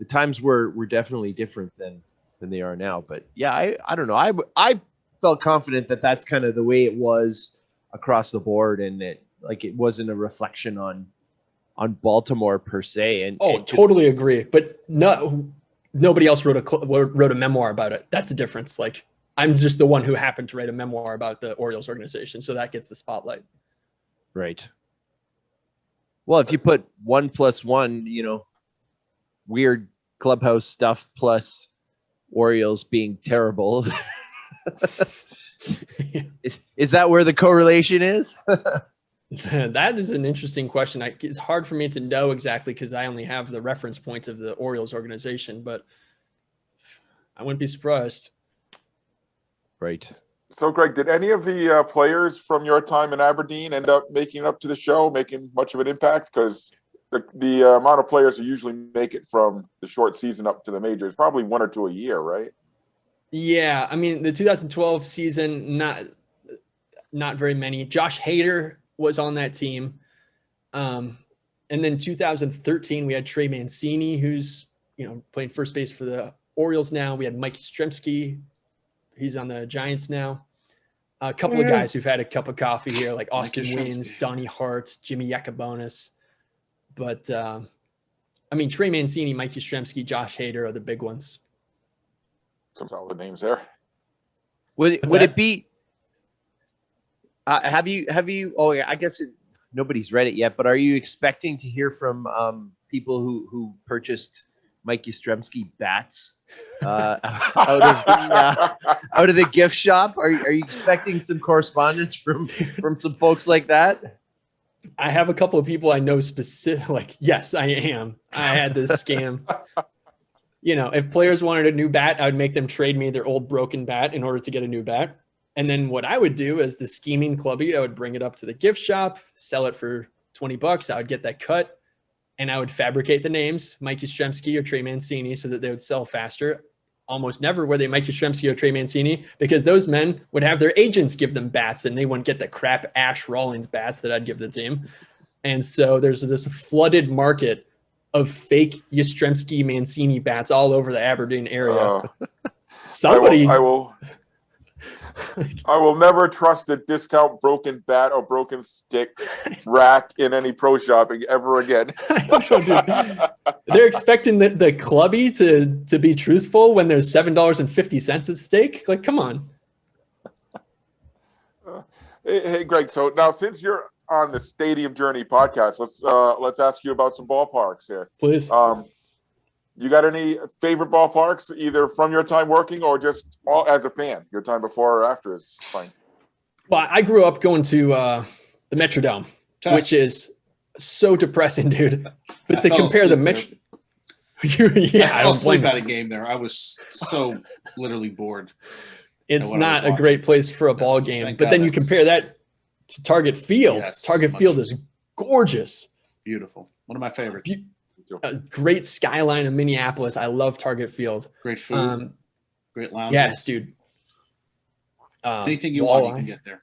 Speaker 4: times were definitely different than they are now. But yeah, I don't know. I felt confident that that's kind of the way it was across the board, and it wasn't a reflection on Baltimore per se. And
Speaker 3: totally agree. But nobody else wrote a memoir about it. That's the difference. Like, I'm just the one who happened to write a memoir about the Orioles organization, so that gets the spotlight.
Speaker 4: Right. Well, if you put 1 + 1, weird clubhouse stuff plus Orioles being terrible, is that where the correlation is?
Speaker 3: That is an interesting question. It's hard for me to know exactly because I only have the reference points of the Orioles organization, but I wouldn't be surprised. Right.
Speaker 1: So, Greg, did any of the players from your time in Aberdeen end up making it up to the show, making much of an impact? Because the amount of players who usually make it from the short season up to the majors, probably 1 or 2 a year, right?
Speaker 3: Yeah. I mean, the 2012 season, not very many. Josh Hader was on that team. And then 2013, we had Trey Mancini, who's, playing first base for the Orioles now. We had Mike Yastrzemski. He's on the Giants now. A couple of guys who've had a cup of coffee here, like Austin Wynns, Donnie Hart, Jimmy Yacobonis. But, Trey Mancini, Mike Yastrzemski, Josh Hader are the big ones.
Speaker 1: Some solid names there.
Speaker 4: Would it be? Have you? Oh, yeah. I guess nobody's read it yet. But are you expecting to hear from people who purchased Mike Yastrzemski bats out of the gift shop? Are you expecting some correspondence from some folks like that?
Speaker 3: I have a couple of people I know specific. Like, yes, I am. I had this scam. If players wanted a new bat, I would make them trade me their old broken bat in order to get a new bat. And then what I would do as the scheming clubby, I would bring it up to the gift shop, sell it for $20. I would get that cut, and I would fabricate the names, Mike Yastrzemski or Trey Mancini, so that they would sell faster. Almost never were they Mike Yastrzemski or Trey Mancini, because those men would have their agents give them bats, and they wouldn't get the crap Ash Rawlings bats that I'd give the team. And so there's this flooded market of fake Yastrzemski Mancini bats all over the Aberdeen area.
Speaker 1: I will never trust a discount broken bat or broken stick rack in any pro shopping ever again.
Speaker 3: They're expecting the clubby to be truthful when there's $7.50 at stake. Like, come on.
Speaker 1: Hey, Greg. So now, since you're on the Stadium Journey podcast, let's ask you about some ballparks here.
Speaker 3: Please.
Speaker 1: You got any favorite ballparks, either from your time working or just as a fan? Your time before or after is fine.
Speaker 3: Well, I grew up going to the Metrodome, which is so depressing, dude. But to compare the Metro,
Speaker 5: I fell asleep at a game there. I was so literally bored.
Speaker 3: It's not a great place for a ball game. But then you compare that to Target Field.
Speaker 5: Yes,
Speaker 3: Target Field is gorgeous.
Speaker 5: Beautiful. One of my favorites.
Speaker 3: A great skyline of Minneapolis. I love Target Field.
Speaker 5: Great food. Great lounges.
Speaker 3: Yes, dude.
Speaker 5: Anything you want, you can get there.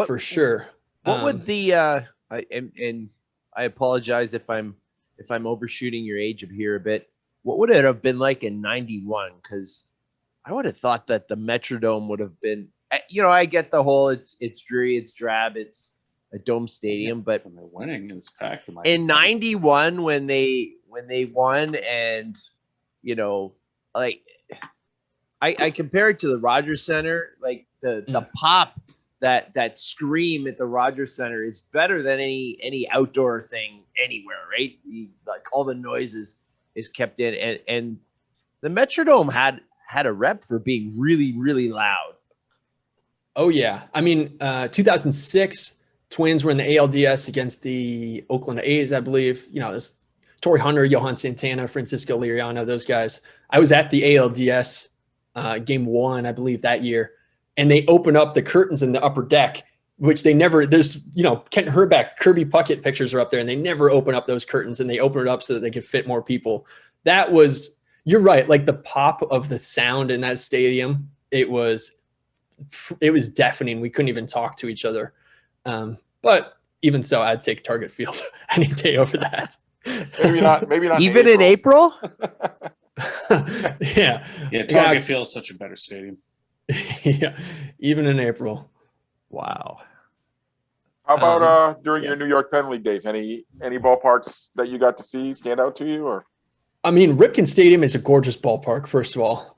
Speaker 3: For sure.
Speaker 4: What would the and I apologize if I'm overshooting your age here a bit. What would it have been like in '91? Because I would have thought that the Metrodome would have been. I get the whole it's dreary, it's drab, it's a dome stadium, but
Speaker 5: when they're winning, it's packed.
Speaker 4: In '91, when they won, and I compare it to the Rogers Center, like the pop that scream at the Rogers Center is better than any outdoor thing anywhere, right? Like all the noises is kept in, and the Metrodome had a rep for being really, really loud.
Speaker 3: Oh yeah, 2006. Twins were in the ALDS against the Oakland A's, I believe. This Torrey Hunter, Johan Santana, Francisco Liriano, those guys. I was at the ALDS game 1, I believe, that year, and they open up the curtains in the upper deck, which they never. There's Kent Herbeck, Kirby Puckett pictures are up there, and they never open up those curtains, and they open it up so that they could fit more people. That was, you're right, like the pop of the sound in that stadium. It was deafening. We couldn't even talk to each other. But even so, I'd take Target Field any day over that.
Speaker 1: Maybe not.
Speaker 4: Even in April?
Speaker 3: Yeah.
Speaker 5: Target Field is such a better stadium.
Speaker 3: Yeah, even in April.
Speaker 4: Wow.
Speaker 1: How about during your New York Penn League days? Any ballparks that you got to see stand out to you? Or
Speaker 3: Ripken Stadium is a gorgeous ballpark, first of all.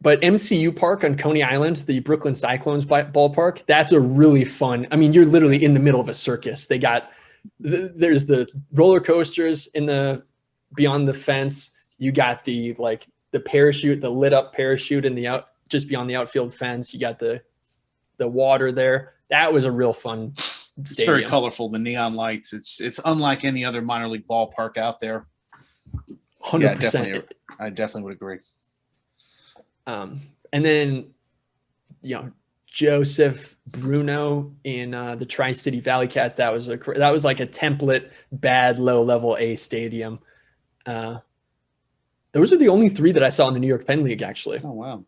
Speaker 3: But MCU Park on Coney Island, the Brooklyn Cyclones ballpark, that's a really fun. You're literally in the middle of a circus. There's the roller coasters beyond the fence. You got the parachute, the lit up parachute just beyond the outfield fence. You got the water there. That was a real fun stadium.
Speaker 5: It's very colorful. The neon lights. It's unlike any other minor league ballpark out there.
Speaker 3: 100%.
Speaker 5: I definitely would agree.
Speaker 3: And then, Joseph Bruno in the Tri-City Valley Cats. That was like a template bad low-level A stadium. Those are the only 3 that I saw in the New York Penn League, actually.
Speaker 5: Oh wow!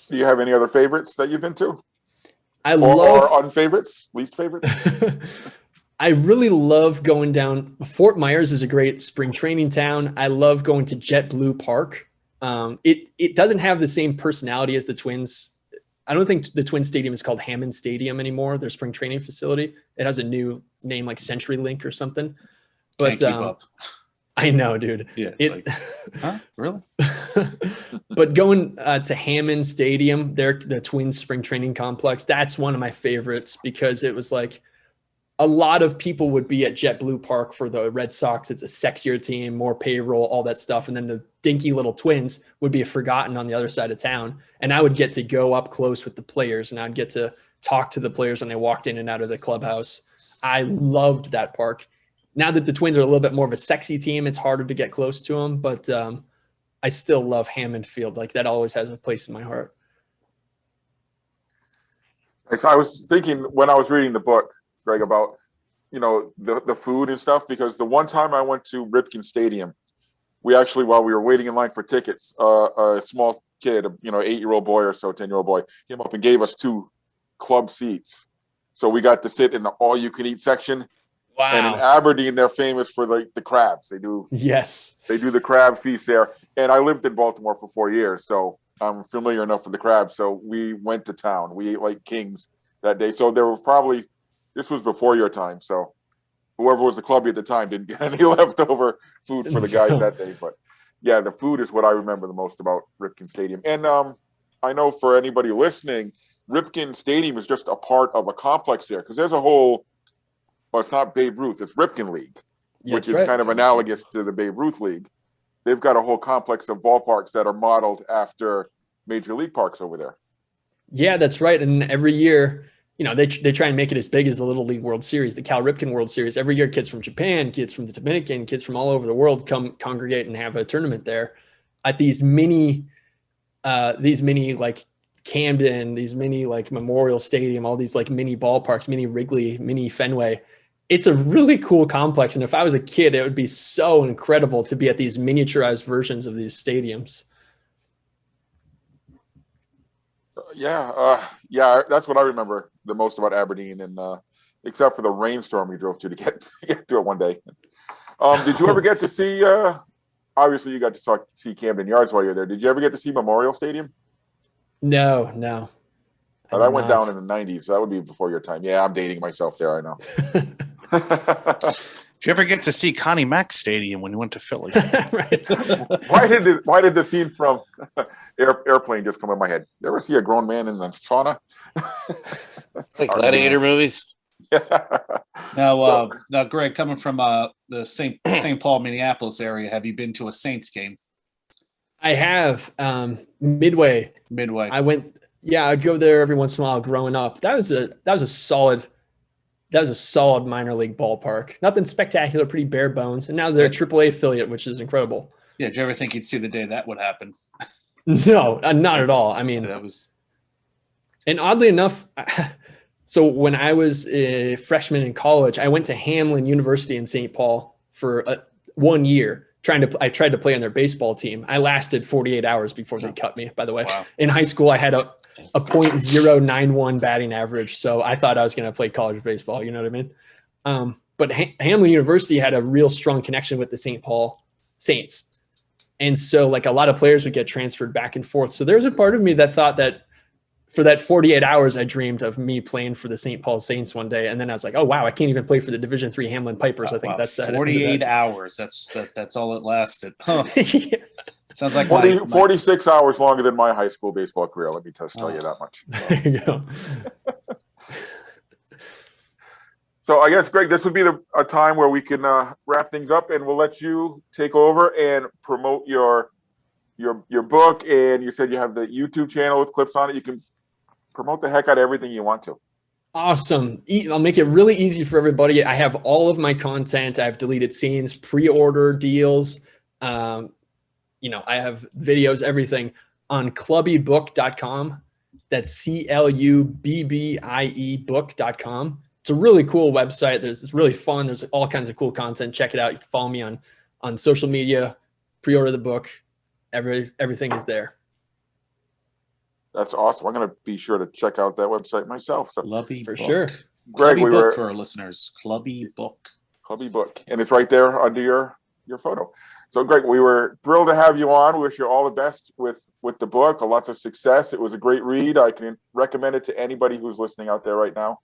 Speaker 1: Do you have any other favorites that you've been to?
Speaker 3: I
Speaker 1: Or
Speaker 3: love
Speaker 1: unfavorites, least favorites?
Speaker 3: I really love going down. Fort Myers is a great spring training town. I love going to JetBlue Park. It doesn't have the same personality as the Twins. I don't think the Twins Stadium is called Hammond Stadium anymore, their spring training facility. It has a new name like CenturyLink or something. But
Speaker 5: Can't keep up.
Speaker 3: I know, dude.
Speaker 5: Yeah, it's like, huh? Really?
Speaker 3: But going to Hammond Stadium, the Twins spring training complex, that's one of my favorites because it was like a lot of people would be at JetBlue Park for the Red Sox. It's a sexier team, more payroll, all that stuff. And then the dinky little Twins would be forgotten on the other side of town. And I would get to go up close with the players and I'd get to talk to the players when they walked in and out of the clubhouse. I loved that park. Now that the Twins are a little bit more of a sexy team, it's harder to get close to them, but I still love Hammond Field. Like that always has a place in my heart.
Speaker 1: So I was thinking when I was reading the book, Greg, about, the food and stuff, because the one time I went to Ripken Stadium, we actually, while we were waiting in line for tickets, a small kid, 8-year-old boy or so, 10-year-old boy, came up and gave us 2 club seats. So we got to sit in the all-you-can-eat section.
Speaker 3: Wow.
Speaker 1: And in Aberdeen, they're famous for the crabs. They do the crab feast there. And I lived in Baltimore for 4 years, so I'm familiar enough with the crabs. So we went to town. We ate like kings that day. So there were this was before your time. So whoever was the clubby at the time didn't get any leftover food for the guys that day. But yeah, the food is what I remember the most about Ripken Stadium. And I know for anybody listening, Ripken Stadium is just a part of a complex there because there's a whole. Well, it's not Babe Ruth, it's Ripken League, which is kind of analogous to the Babe Ruth League. They've got a whole complex of ballparks that are modeled after Major League parks over there.
Speaker 3: Yeah, that's right. And every year, they try and make it as big as the Little League World Series, the Cal Ripken World Series. Every year, kids from Japan, kids from the Dominican, kids from all over the world come congregate and have a tournament there at these mini like Camden, these mini like Memorial Stadium, all these like mini ballparks, mini Wrigley, mini Fenway. It's a really cool complex. And if I was a kid, it would be so incredible to be at these miniaturized versions of these stadiums.
Speaker 1: Yeah, that's what I remember the most about Aberdeen, and except for the rainstorm we drove to get to it one day. Did you ever get to see, obviously you got to see Camden Yards while you're there. Did you ever get to see Memorial Stadium?
Speaker 3: No.
Speaker 1: I went down in the 90s, so that would be before your time. Yeah, I'm dating myself there, I know.
Speaker 5: Did you ever get to see Connie Mack Stadium when you went to Philly?
Speaker 3: Right.
Speaker 1: Why did the scene from Airplane just come in my head? You ever see a grown man in the sauna?
Speaker 2: It's like gladiator movies.
Speaker 5: Now, Greg, coming from the St. Paul, Minneapolis area, have you been to a Saints game?
Speaker 3: I have. Midway. I'd go there every once in a while growing up. That was a solid minor league ballpark. Nothing spectacular, pretty bare bones. And now they're a AAA affiliate, which is incredible.
Speaker 5: Yeah, did you ever think you'd see the day that would happen?
Speaker 3: No, not at all. I mean, and oddly enough, so when I was a freshman in college, I went to Hamline University in St. Paul for 1 year. I tried to play on their baseball team. I lasted 48 hours before they cut me, by the way.
Speaker 5: Wow.
Speaker 3: In high school, I had a .091 batting average. So I thought I was going to play college baseball. You know what I mean? But Hamline University had a real strong connection with the St. Paul Saints. And so like a lot of players would get transferred back and forth. So there's a part of me that thought that for that 48 hours, I dreamed of me playing for the St. Paul Saints one day. And then I was like, oh, wow, I can't even play for the Division III Hamline Pipers. I think that's that.
Speaker 5: 48 hours. That's all it lasted. Huh.
Speaker 3: Yeah.
Speaker 5: Sounds like
Speaker 1: 46 hours longer than my high school baseball career. Let me just tell you that much.
Speaker 3: There you go.
Speaker 1: So I guess, Greg, this would be a time where we can wrap things up, and we'll let you take over and promote your book. And you said you have the YouTube channel with clips on it. You can promote the heck out of everything you want to.
Speaker 3: Awesome. I'll make it really easy for everybody. I have all of my content. I have deleted scenes, pre-order deals. I have videos, everything on clubbiebook.com. That's CLUBBIE book.com. It's a really cool website. It's really fun. There's all kinds of cool content. Check it out. You can follow me on social media, pre-order the book. Everything is there.
Speaker 1: That's awesome. I'm going to be sure to check out that website myself. So,
Speaker 5: Clubbie
Speaker 3: For
Speaker 5: book.
Speaker 3: sure.
Speaker 1: Greg,
Speaker 5: Clubbie
Speaker 1: we
Speaker 5: book
Speaker 1: were
Speaker 5: for our listeners. Clubbie book.
Speaker 1: Clubbie book, and it's right there under your photo. So, Greg, we were thrilled to have you on. We wish you all the best with the book. Lots of success. It was a great read. I can recommend it to anybody who's listening out there right now.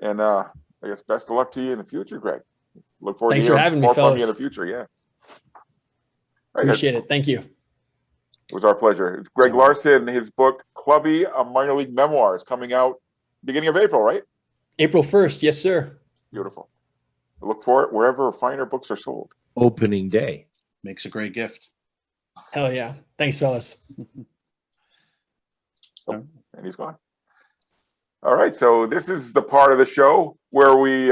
Speaker 1: And I guess best of luck to you in the future, Greg. Look forward
Speaker 3: Thanks
Speaker 1: to
Speaker 3: for
Speaker 1: hearing
Speaker 3: having me,
Speaker 1: more from you
Speaker 3: fellas.
Speaker 1: in the future. Yeah. Right.
Speaker 3: Appreciate it. Thank you.
Speaker 1: It was our pleasure. Greg Larson, his book, Clubbie, a Minor League Memoir, is coming out beginning of April, right?
Speaker 3: April 1st. Yes, sir.
Speaker 1: Beautiful. Look for it wherever finer books are sold.
Speaker 4: Opening day.
Speaker 5: Makes a great gift.
Speaker 3: Hell yeah. Thanks, fellas.
Speaker 1: And he's gone. All right. So this is the part of the show where we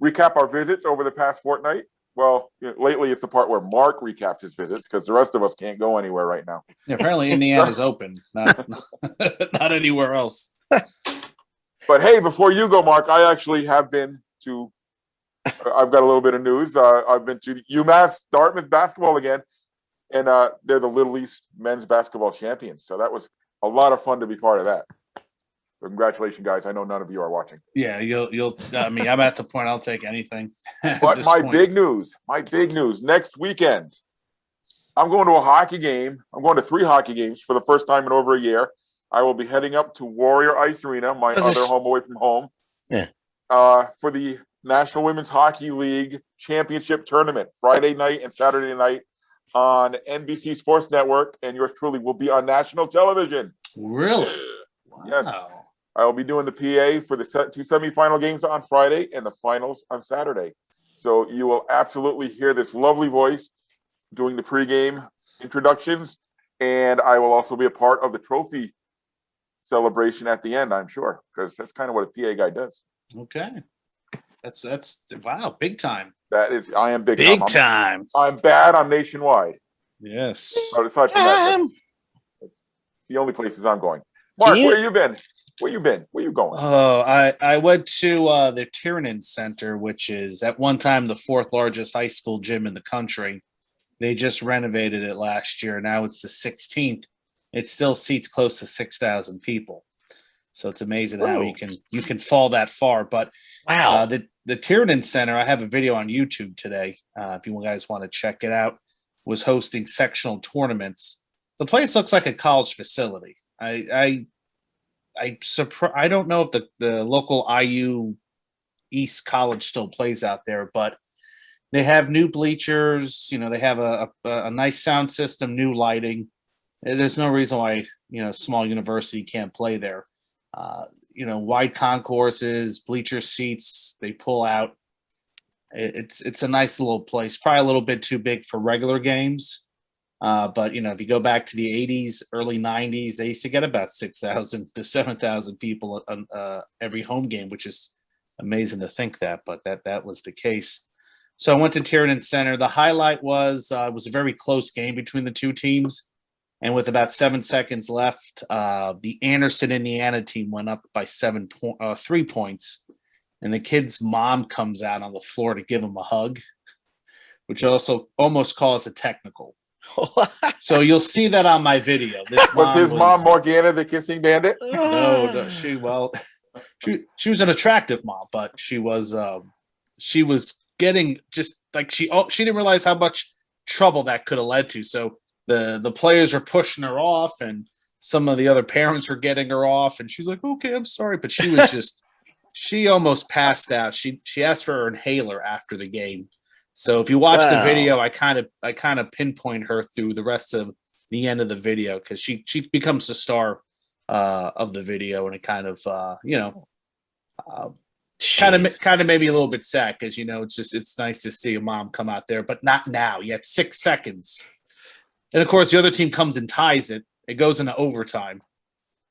Speaker 1: recap our visits over the past fortnight. Well, lately it's the part where Mark recaps his visits because the rest of us can't go anywhere right now.
Speaker 5: Yeah, apparently Indiana's open, not anywhere else.
Speaker 1: But hey, before you go, Mark, I actually have been to. I've got a little bit of news. I've been to UMass Dartmouth basketball again, and they're the Little East men's basketball champions. So that was a lot of fun to be part of that. So congratulations, guys. I know none of you are watching.
Speaker 5: Yeah, you'll. I mean, I'm at the point I'll take anything.
Speaker 1: But my big news, next weekend, I'm going to a hockey game. I'm going to 3 hockey games for the first time in over a year. I will be heading up to Warrior Ice Arena, my other home away from home.
Speaker 2: Yeah.
Speaker 1: For the National Women's Hockey League Championship Tournament, Friday night and Saturday night on NBC Sports Network, and yours truly will be on national television.
Speaker 5: Really?
Speaker 1: Yes.
Speaker 5: Wow.
Speaker 1: I will be doing the PA for the 2 semifinal games on Friday and the finals on Saturday. So you will absolutely hear this lovely voice doing the pregame introductions, and I will also be a part of the trophy celebration at the end, I'm sure, because that's kind of what a PA guy does.
Speaker 5: Okay. That's wow, big time.
Speaker 1: That is, I am big
Speaker 2: time.
Speaker 1: I'm bad. I'm nationwide.
Speaker 5: Yes.
Speaker 1: But aside from that, that's the only places I'm going. Mark, where you been? Where you been? Where you going?
Speaker 5: Oh, I went to the Tiernan Center, which is at one time the 4th largest high school gym in the country. They just renovated it last year. Now it's the 16th. It still seats close to 6,000 people. So it's amazing how you can fall that far. But
Speaker 2: Wow.
Speaker 5: The Tiernan Center, I have a video on YouTube today. If you guys want to check it out, was hosting sectional tournaments. The place looks like a college facility. I don't know if the local IU East College still plays out there, but they have new bleachers. They have a nice sound system, new lighting. There's no reason why a small university can't play there. Wide concourses, bleacher seats. They pull out. It's a nice little place. Probably a little bit too big for regular games. But if you go back to the 80s, early 90s, they used to get about 6,000 to 7,000 people on every home game, which is amazing to think that, but that was the case. So I went to Tiernan Center. The highlight was it was a very close game between the two teams, and with about 7 seconds left, the Anderson, Indiana team went up by 3 points, and the kid's mom comes out on the floor to give him a hug, which also almost caused a technical. So you'll see that on my video.
Speaker 1: Was his mom Morgana, the kissing bandit?
Speaker 5: No, she was an attractive mom, but she was getting just like she didn't realize how much trouble that could have led to. So the players are pushing her off, and some of the other parents are getting her off, and she's like, "Okay, I'm sorry," but she was just she almost passed out. She asked for her inhaler after the game. So if you watch the video, I kind of pinpoint her through the rest of the end of the video because she becomes the star of the video, and it kind of kind of made me a little bit sad because it's nice to see a mom come out there, but not now. You had 6 seconds, and of course the other team comes and ties it. It goes into overtime,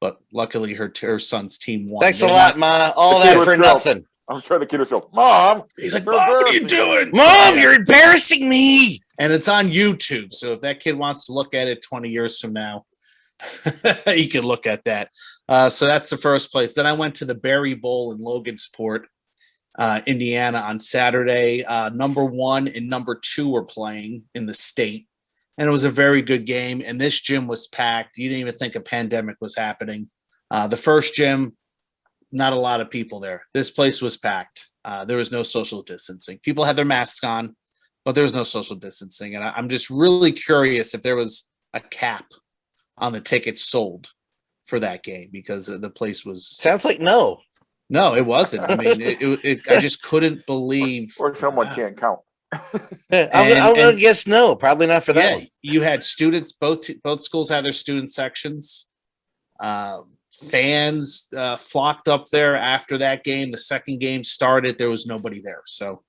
Speaker 5: but luckily her son's team won.
Speaker 2: Thanks a lot, Ma. All that for nothing.
Speaker 1: I'm sure the kid was still, Mom.
Speaker 5: He's like, Mom, what are you doing?
Speaker 2: Mom, you're embarrassing me.
Speaker 5: And it's on YouTube. So if that kid wants to look at it 20 years from now, he can look at that. So that's the first place. Then I went to the Berry Bowl in Logansport, Indiana on Saturday. Number 1 and number 2 were playing in the state. and it was a very good game. And this gym was packed. You didn't even think a pandemic was happening. The first gym, not a lot of people there. This place was packed. There was no social distancing. People had their masks on, but there was no social distancing. And I'm just really curious if there was a cap on the tickets sold for that game, because the place was.
Speaker 2: Sounds like no.
Speaker 5: No, it wasn't. I mean, I just couldn't believe.
Speaker 1: Or someone can't count.
Speaker 2: I'm going to guess no. Probably not for that
Speaker 5: Yeah,
Speaker 2: one.
Speaker 5: you had students. Both schools had their student sections. Fans flocked up there after that game. The second game started. There was nobody there. So,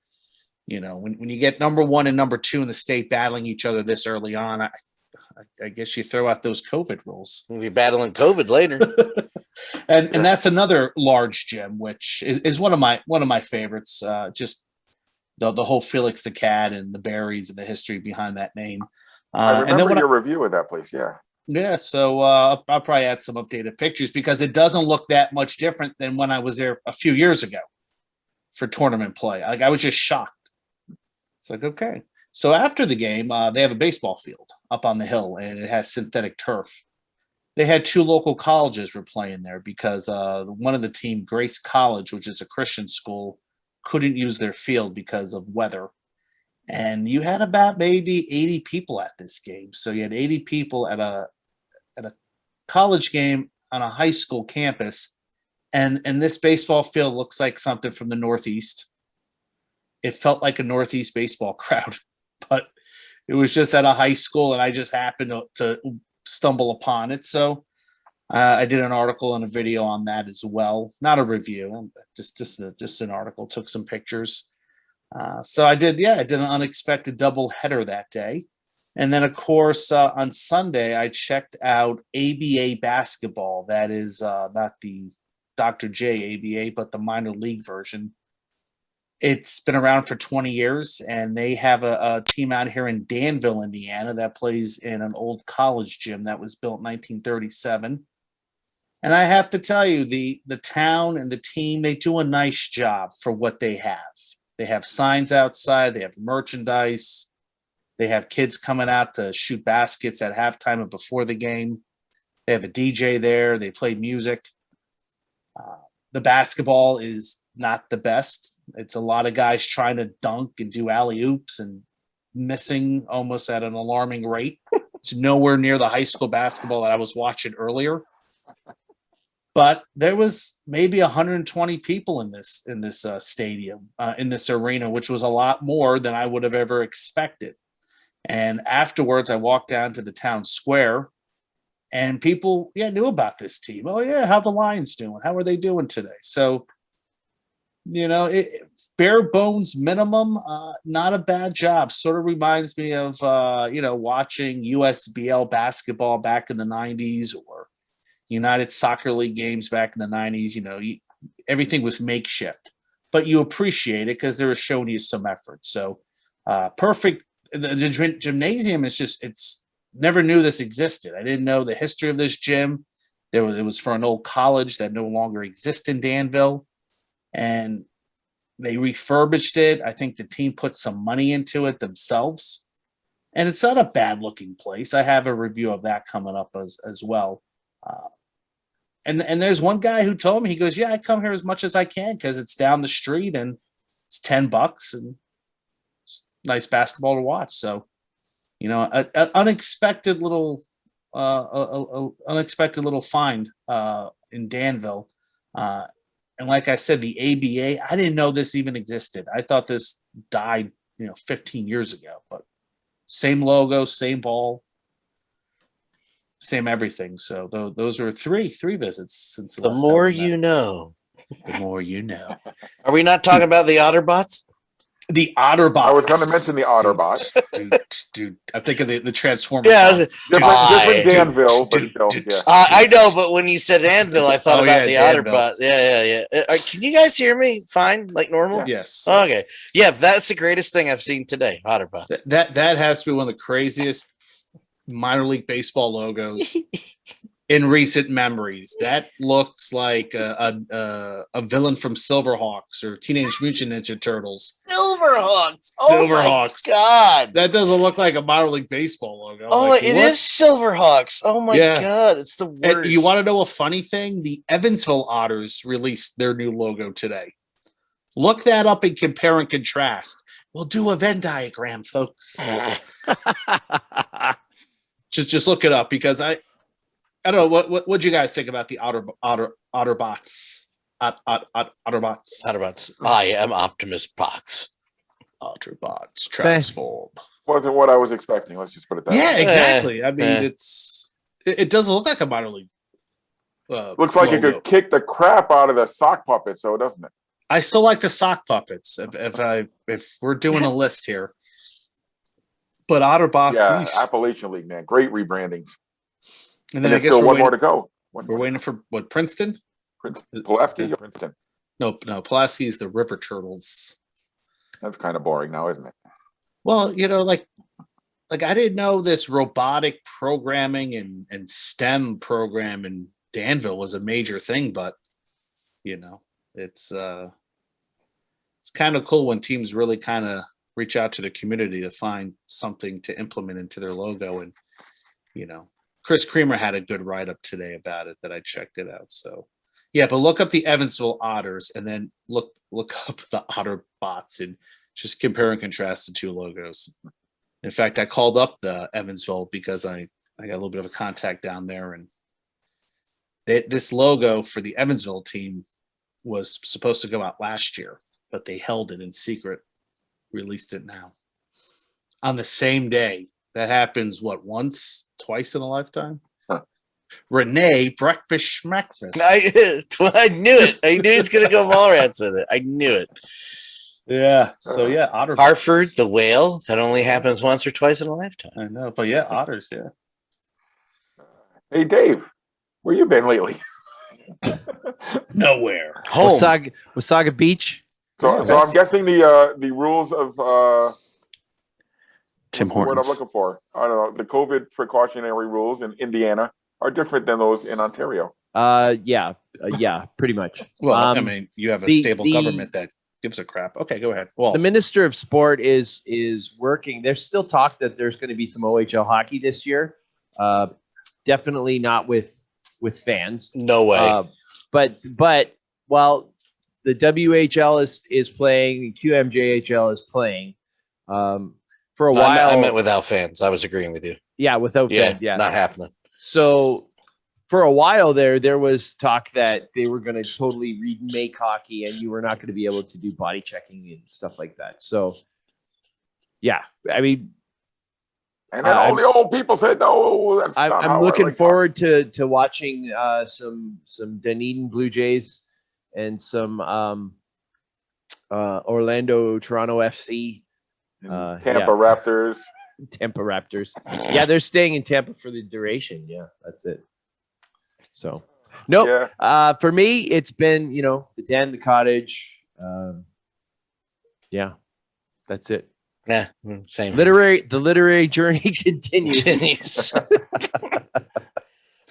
Speaker 5: when you get number 1 and number 2 in the state battling each other this early on, I guess you throw out those COVID rules.
Speaker 2: We'll be battling COVID later.
Speaker 5: and that's another large gym, which is one of my favorites. Just the whole Felix the Cat and the berries and the history behind that name.
Speaker 1: I
Speaker 5: And then
Speaker 1: remember your review of that place.
Speaker 5: yeah, so I'll probably add some updated pictures, because it doesn't look that much different than when I was there a few years ago for tournament play. Like, I was just shocked. It's like, okay. So after the game, they have a baseball field up on the hill, and it has synthetic turf. They had 2 local colleges were playing there, because one of the team, Grace College, which is a Christian school, couldn't use their field because of weather. And you had about maybe 80 people at this game. So you had 80 people at a college game on a high school campus. And this baseball field looks like something from the Northeast. It felt like a Northeast baseball crowd, but it was just at a high school, and I just happened to stumble upon it. So I did an article and a video on that as well. Not a review, just an article. Took some pictures. So I did an unexpected double header that day. And then, of course, on Sunday, I checked out ABA basketball. That is not the Dr. J ABA, but the minor league version. It's been around for 20 years, and they have a team out here in Danville, Indiana, that plays in an old college gym that was built in 1937. And I have to tell you, the town and the team, they do a nice job for what they have. They have signs outside. They have merchandise. They have kids coming out to shoot baskets at halftime and before the game. They have a DJ there. They play music. The basketball is not the best. It's a lot of guys trying to dunk and do alley-oops and missing almost at an alarming rate. It's nowhere near the high school basketball that I was watching earlier. But there was maybe 120 people in this stadium, in this arena, which was a lot more than I would have ever expected. And afterwards, I walked down to the town square, and people, knew about this team. Oh, yeah, how the Lions doing? How are they doing today? So, bare bones minimum, not a bad job. Sort of reminds me of, watching USBL basketball back in the 90s, or United Soccer League games back in the 90s. Everything was makeshift, but you appreciate it because they were showing you some effort. So perfect. The gymnasium is it's never knew this existed. I didn't know the history of this gym. It was for an old college that no longer exists in Danville, and they refurbished it. I think the team put some money into it themselves, and it's not a bad looking place. I have a review of that coming up as well. And there's one guy who told me, he goes, yeah, I come here as much as I can because it's down the street and it's $10 and it's nice basketball to watch. So, an unexpected little find in Danville. And like I said, the ABA, I didn't know this even existed. I thought this died, 15 years ago, but same logo, same ball, same everything. So those are three visits since
Speaker 2: The more you know.
Speaker 5: The more you know.
Speaker 2: Are we not talking about the Otterbots?
Speaker 5: The Otterbots.
Speaker 1: I was going to mention the Otterbots.
Speaker 5: Dude, I'm thinking the Transformers.
Speaker 2: Yeah,
Speaker 5: song.
Speaker 1: Different Danville, but still, yeah.
Speaker 2: I know, but when you said Anvil, I thought about the
Speaker 5: Danville.
Speaker 2: Otterbots. Yeah. Can you guys hear me fine, like normal?
Speaker 5: Yes.
Speaker 2: Okay. Yeah, that's the greatest thing I've seen today, Otterbots.
Speaker 5: That has to be one of the craziest minor league baseball logos in recent memories. That looks like a villain from Silverhawks or Teenage Mutant Ninja Turtles.
Speaker 2: Silverhawks.
Speaker 5: Silverhawks.
Speaker 2: Oh my God.
Speaker 5: That doesn't look like a minor league baseball logo.
Speaker 2: Oh,
Speaker 5: Like,
Speaker 2: it
Speaker 5: what?
Speaker 2: is Silverhawks. Oh my
Speaker 5: Yeah.
Speaker 2: God. It's the worst.
Speaker 5: And you want to know a funny thing? The Evansville Otters released their new logo today. Look that up and compare and contrast. We'll do a Venn diagram, folks. just look it up because I don't know what you guys think about the Otterbots. Otterbots.
Speaker 2: Otterbots. I am Optimus Bots.
Speaker 5: Otterbots transform.
Speaker 1: Wasn't what I was expecting. Let's just put it that
Speaker 5: Yeah,
Speaker 1: way.
Speaker 5: exactly. I mean, it doesn't look like a minor league.
Speaker 1: Looks like it
Speaker 5: logo.
Speaker 1: could kick the crap out of the sock puppet, so doesn't it?
Speaker 5: I still like the sock puppets. If we're doing a list here, but Otterbots.
Speaker 1: Yeah,
Speaker 5: eesh.
Speaker 1: Appalachian League, man. Great rebrandings.
Speaker 5: And
Speaker 1: And
Speaker 5: then I
Speaker 1: there's
Speaker 5: guess
Speaker 1: still
Speaker 5: we're
Speaker 1: one more
Speaker 5: waiting,
Speaker 1: to go.
Speaker 5: we're waiting for what, Princeton?
Speaker 1: Pulaski or Princeton?
Speaker 5: No, Pulaski is the River Turtles.
Speaker 1: That's kind of boring now, isn't it?
Speaker 5: Well, like I didn't know this robotic programming and STEM program in Danville was a major thing, but it's kind of cool when teams really kind of reach out to the community to find something to implement into their logo. And Chris Creamer had a good write-up today about it that I checked it out. So yeah, but look up the Evansville Otters and then look up the Otterbots and just compare and contrast the two logos. In fact, I called up the Evansville because I got a little bit of a contact down there, and this logo for the Evansville team was supposed to go out last year, but they held it in secret, released it now on the same day. That happens twice in a lifetime?
Speaker 1: Huh.
Speaker 5: Renee Breakfast Schmackfast.
Speaker 2: I knew it. I knew he was going to go Mallrats with it. I knew it.
Speaker 5: Yeah. So yeah, Otter.
Speaker 2: Hartford, the whale. That only happens once or twice in a lifetime.
Speaker 5: I know, but yeah, Otters. Yeah.
Speaker 1: Hey, Dave, where you been lately?
Speaker 5: Nowhere.
Speaker 2: Home.
Speaker 4: Wasaga Beach.
Speaker 1: So I'm guessing the rules of
Speaker 5: Tim
Speaker 1: what's the word I'm
Speaker 5: Hortons.
Speaker 1: looking for. I don't know. The COVID precautionary rules in Indiana are different than those in Ontario.
Speaker 4: Yeah, pretty much.
Speaker 5: Well, I
Speaker 4: Um,
Speaker 5: mean, you have a
Speaker 4: the-
Speaker 5: stable
Speaker 4: the-
Speaker 5: government that gives a crap. Okay, go ahead. Well,
Speaker 4: The Minister of Sport is working. There's still talk that there's going to be some OHL hockey this year. Definitely not with fans.
Speaker 2: No way.
Speaker 4: But while the WHL is playing, QMJHL is playing. For a while,
Speaker 2: I meant without fans. I was agreeing with you.
Speaker 4: yeah, without fans, yeah.
Speaker 2: Not happening.
Speaker 4: So for a while there was talk that they were going to totally remake hockey and you were not going to be able to do body checking and stuff like that. So yeah, I mean,
Speaker 1: And then all the old people said, no, that's not how
Speaker 4: I'm
Speaker 1: I
Speaker 4: looking
Speaker 1: like
Speaker 4: forward to watching some Dunedin Blue Jays and some Orlando Toronto FC,
Speaker 1: hockey. Tampa Raptors.
Speaker 4: Tampa Raptors. Yeah, they're staying in Tampa for the duration. Yeah, that's it. So, nope.
Speaker 1: Yeah.
Speaker 4: For me, it's been the den, the cottage. Yeah, that's it.
Speaker 2: Yeah, same.
Speaker 4: The literary journey continues.
Speaker 2: Continues.
Speaker 1: Geez,
Speaker 2: got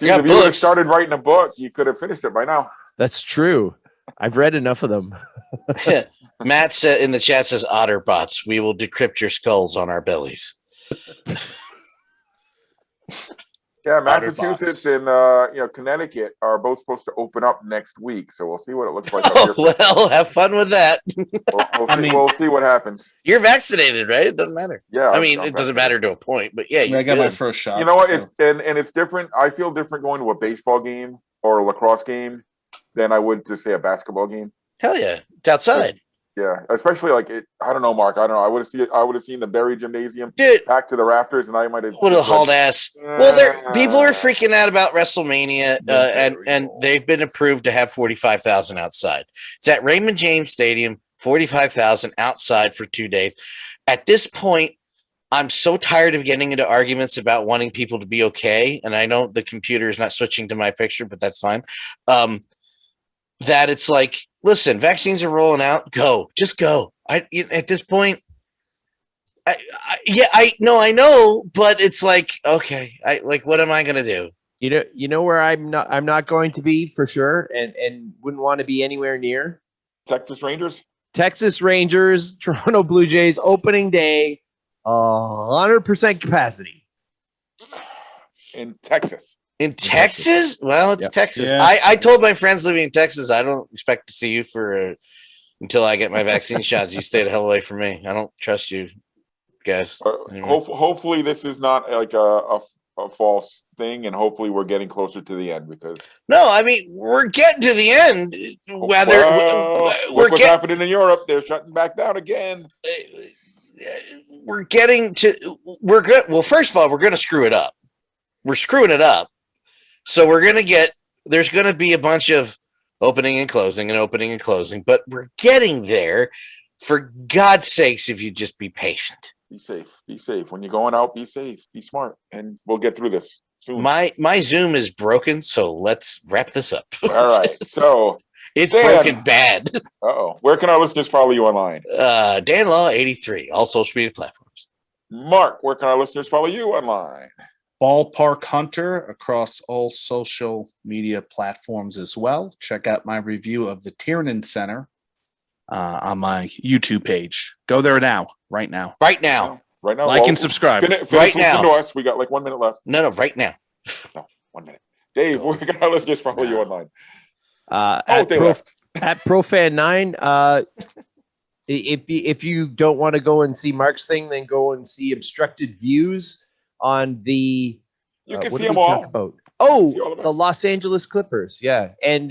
Speaker 1: if you would have
Speaker 2: books.
Speaker 1: started writing a book, you could have finished it by now.
Speaker 4: That's true. I've read enough of them.
Speaker 2: Matt said in the chat says Otterbots. We will decrypt your skulls on our bellies.
Speaker 1: Yeah, Massachusetts and Connecticut are both supposed to open up next week, so we'll see what it looks like. Up here.
Speaker 2: Oh, well, have fun with that.
Speaker 1: We'll see what happens.
Speaker 2: You're vaccinated, right? It doesn't matter.
Speaker 1: Yeah,
Speaker 2: I mean,
Speaker 1: I'm
Speaker 2: it doesn't
Speaker 1: vaccinated.
Speaker 2: matter to a point, but yeah,
Speaker 5: I
Speaker 2: you
Speaker 5: got my
Speaker 2: good.
Speaker 5: first shot.
Speaker 1: You know what?
Speaker 5: so-
Speaker 1: And it's different. I feel different going to a baseball game or a lacrosse game than I would to say a basketball game.
Speaker 2: Hell yeah, it's outside,
Speaker 1: Yeah, especially like it. I don't know, Mark. I don't know. I would have seen the Berry Gymnasium
Speaker 2: dude.
Speaker 1: packed to the rafters, and I might have.
Speaker 2: What a hauled ass. Well, people are freaking out about WrestleMania, and they've been approved to have 45,000 outside. It's at Raymond James Stadium, 45,000 outside for 2 days. At this point, I'm so tired of getting into arguments about wanting people to be okay, and I know the computer is not switching to my picture, but that's fine. That it's like, listen, vaccines are rolling out. Just go. At this point, I know, but it's like, okay, what am I gonna do?
Speaker 4: You know where I'm not going to be for sure, and wouldn't want to be anywhere near
Speaker 1: Texas Rangers.
Speaker 4: Texas Rangers, Toronto Blue Jays, opening day, 100% capacity.
Speaker 1: In Texas.
Speaker 2: In Texas? Well, it's
Speaker 4: Yep.
Speaker 2: Texas.
Speaker 5: Yeah.
Speaker 2: I told my friends living in Texas, I don't expect to see you until I get my vaccine shots. You stay the hell away from me. I don't trust you guys. Anyway.
Speaker 1: Hopefully this is not like a false thing, and hopefully we're getting closer to the end because
Speaker 2: No, I mean, we're getting to the end.
Speaker 1: look what's happening in Europe. They're shutting back down again.
Speaker 2: We're getting to we're good. Well, first of all, we're going to screw it up. We're screwing it up. So there's going to be a bunch of opening and closing and opening and closing, but we're getting there. For God's sakes, if you just be patient.
Speaker 1: Be safe. Be safe. When you're going out, be safe. Be smart. And we'll get through this soon.
Speaker 2: My Zoom is broken, so let's wrap this up.
Speaker 1: All right. So
Speaker 2: it's
Speaker 1: Dan.
Speaker 2: broken bad.
Speaker 1: Where can our listeners follow you online?
Speaker 2: Dan Law 83, all social media platforms.
Speaker 1: Mark, where can our listeners follow you online?
Speaker 5: Ballpark Hunter across all social media platforms as well. Check out my review of the Tiernan Center on my YouTube page. Go there now, right now.
Speaker 2: Right now.
Speaker 1: Right now.
Speaker 5: Like and subscribe.
Speaker 1: Finish
Speaker 2: Right now.
Speaker 1: listening to us. We got like 1 minute left.
Speaker 2: No, right now.
Speaker 1: No, 1 minute. Dave, where can our listeners follow you online?
Speaker 4: At Profan9. If you don't want to go and see Mark's thing, then go and see Obstructed Views on the.
Speaker 1: You can
Speaker 4: what
Speaker 1: see
Speaker 4: did
Speaker 1: them
Speaker 4: we
Speaker 1: all.
Speaker 4: talk about?
Speaker 1: See all
Speaker 4: Oh,
Speaker 1: of us.
Speaker 4: the Los Angeles Clippers. Yeah. And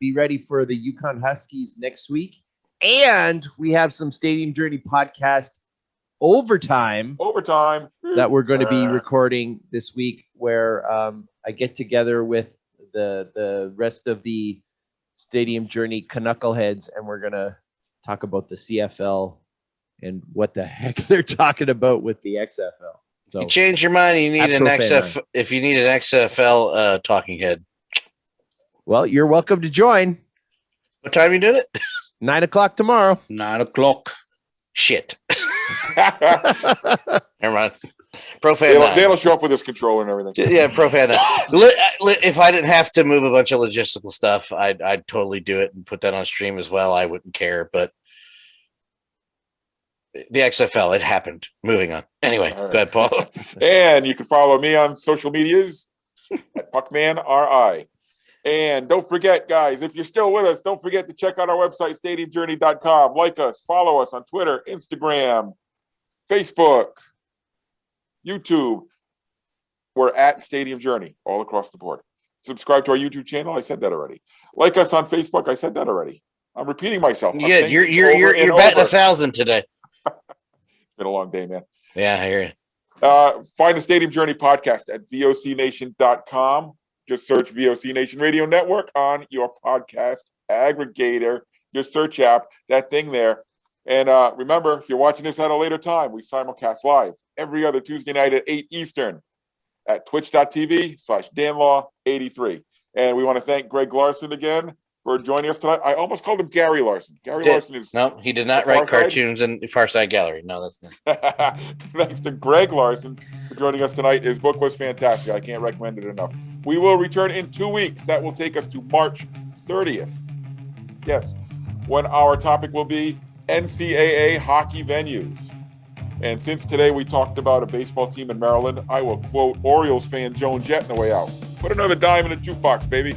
Speaker 4: be ready for the Yukon Huskies next week. And we have some Stadium Journey podcast overtime that we're going to be recording this week, where I get together with the rest of the Stadium Journey Knuckleheads, and we're going to talk about the CFL and what the heck they're talking about with the XFL. So
Speaker 2: You change your mind, you need
Speaker 4: At
Speaker 2: an
Speaker 4: Profan9.
Speaker 2: if you need an XFL talking head.
Speaker 4: well, you're welcome to join.
Speaker 2: What time are you doing it?
Speaker 4: 9:00 tomorrow.
Speaker 5: 9 o'clock.
Speaker 2: Shit. Never mind. Profan
Speaker 1: Dale
Speaker 2: 9.
Speaker 1: will show up with his controller and everything.
Speaker 2: Yeah, Profan 9. If I didn't have to move a bunch of logistical stuff, I'd totally do it and put that on stream as well. I wouldn't care, but the XFL, it happened. Moving on. Anyway,
Speaker 1: All right.
Speaker 2: go ahead, Paul.
Speaker 1: And you can follow me on social medias at PuckmanRI. And don't forget, guys, if you're still with us, don't forget to check out our website, stadiumjourney.com. Like us, follow us on Twitter, Instagram, Facebook, YouTube. We're at Stadium Journey all across the board. Subscribe to our YouTube channel. I said that already. Like us on Facebook. I said that already. I'm repeating myself. I'm
Speaker 2: Yeah,
Speaker 1: saying
Speaker 2: you're
Speaker 1: it over and
Speaker 2: batting
Speaker 1: over.
Speaker 2: 1,000 today.
Speaker 1: It's been a long day, man.
Speaker 2: Yeah, I hear you.
Speaker 1: Find the Stadium Journey podcast at vocnation.com. Just search VOC Nation Radio Network on your podcast aggregator, your search app, that thing there. And remember, if you're watching this at a later time, we simulcast live every other Tuesday night at 8 Eastern at twitch.tv/danlaw83. And we want to thank Greg Larson again for joining us tonight. I almost called him Gary Larson. Larson is...
Speaker 2: No, he did not write cartoons in Far Side Gallery. No, that's not.
Speaker 1: Thanks to Greg Larson for joining us tonight. His book was fantastic. I can't recommend it enough. We will return in 2 weeks. That will take us to March 30th. Yes, when our topic will be NCAA hockey venues. And since today we talked about a baseball team in Maryland, I will quote Orioles fan Joan Jett on the way out. Put another dime in the jukebox, baby.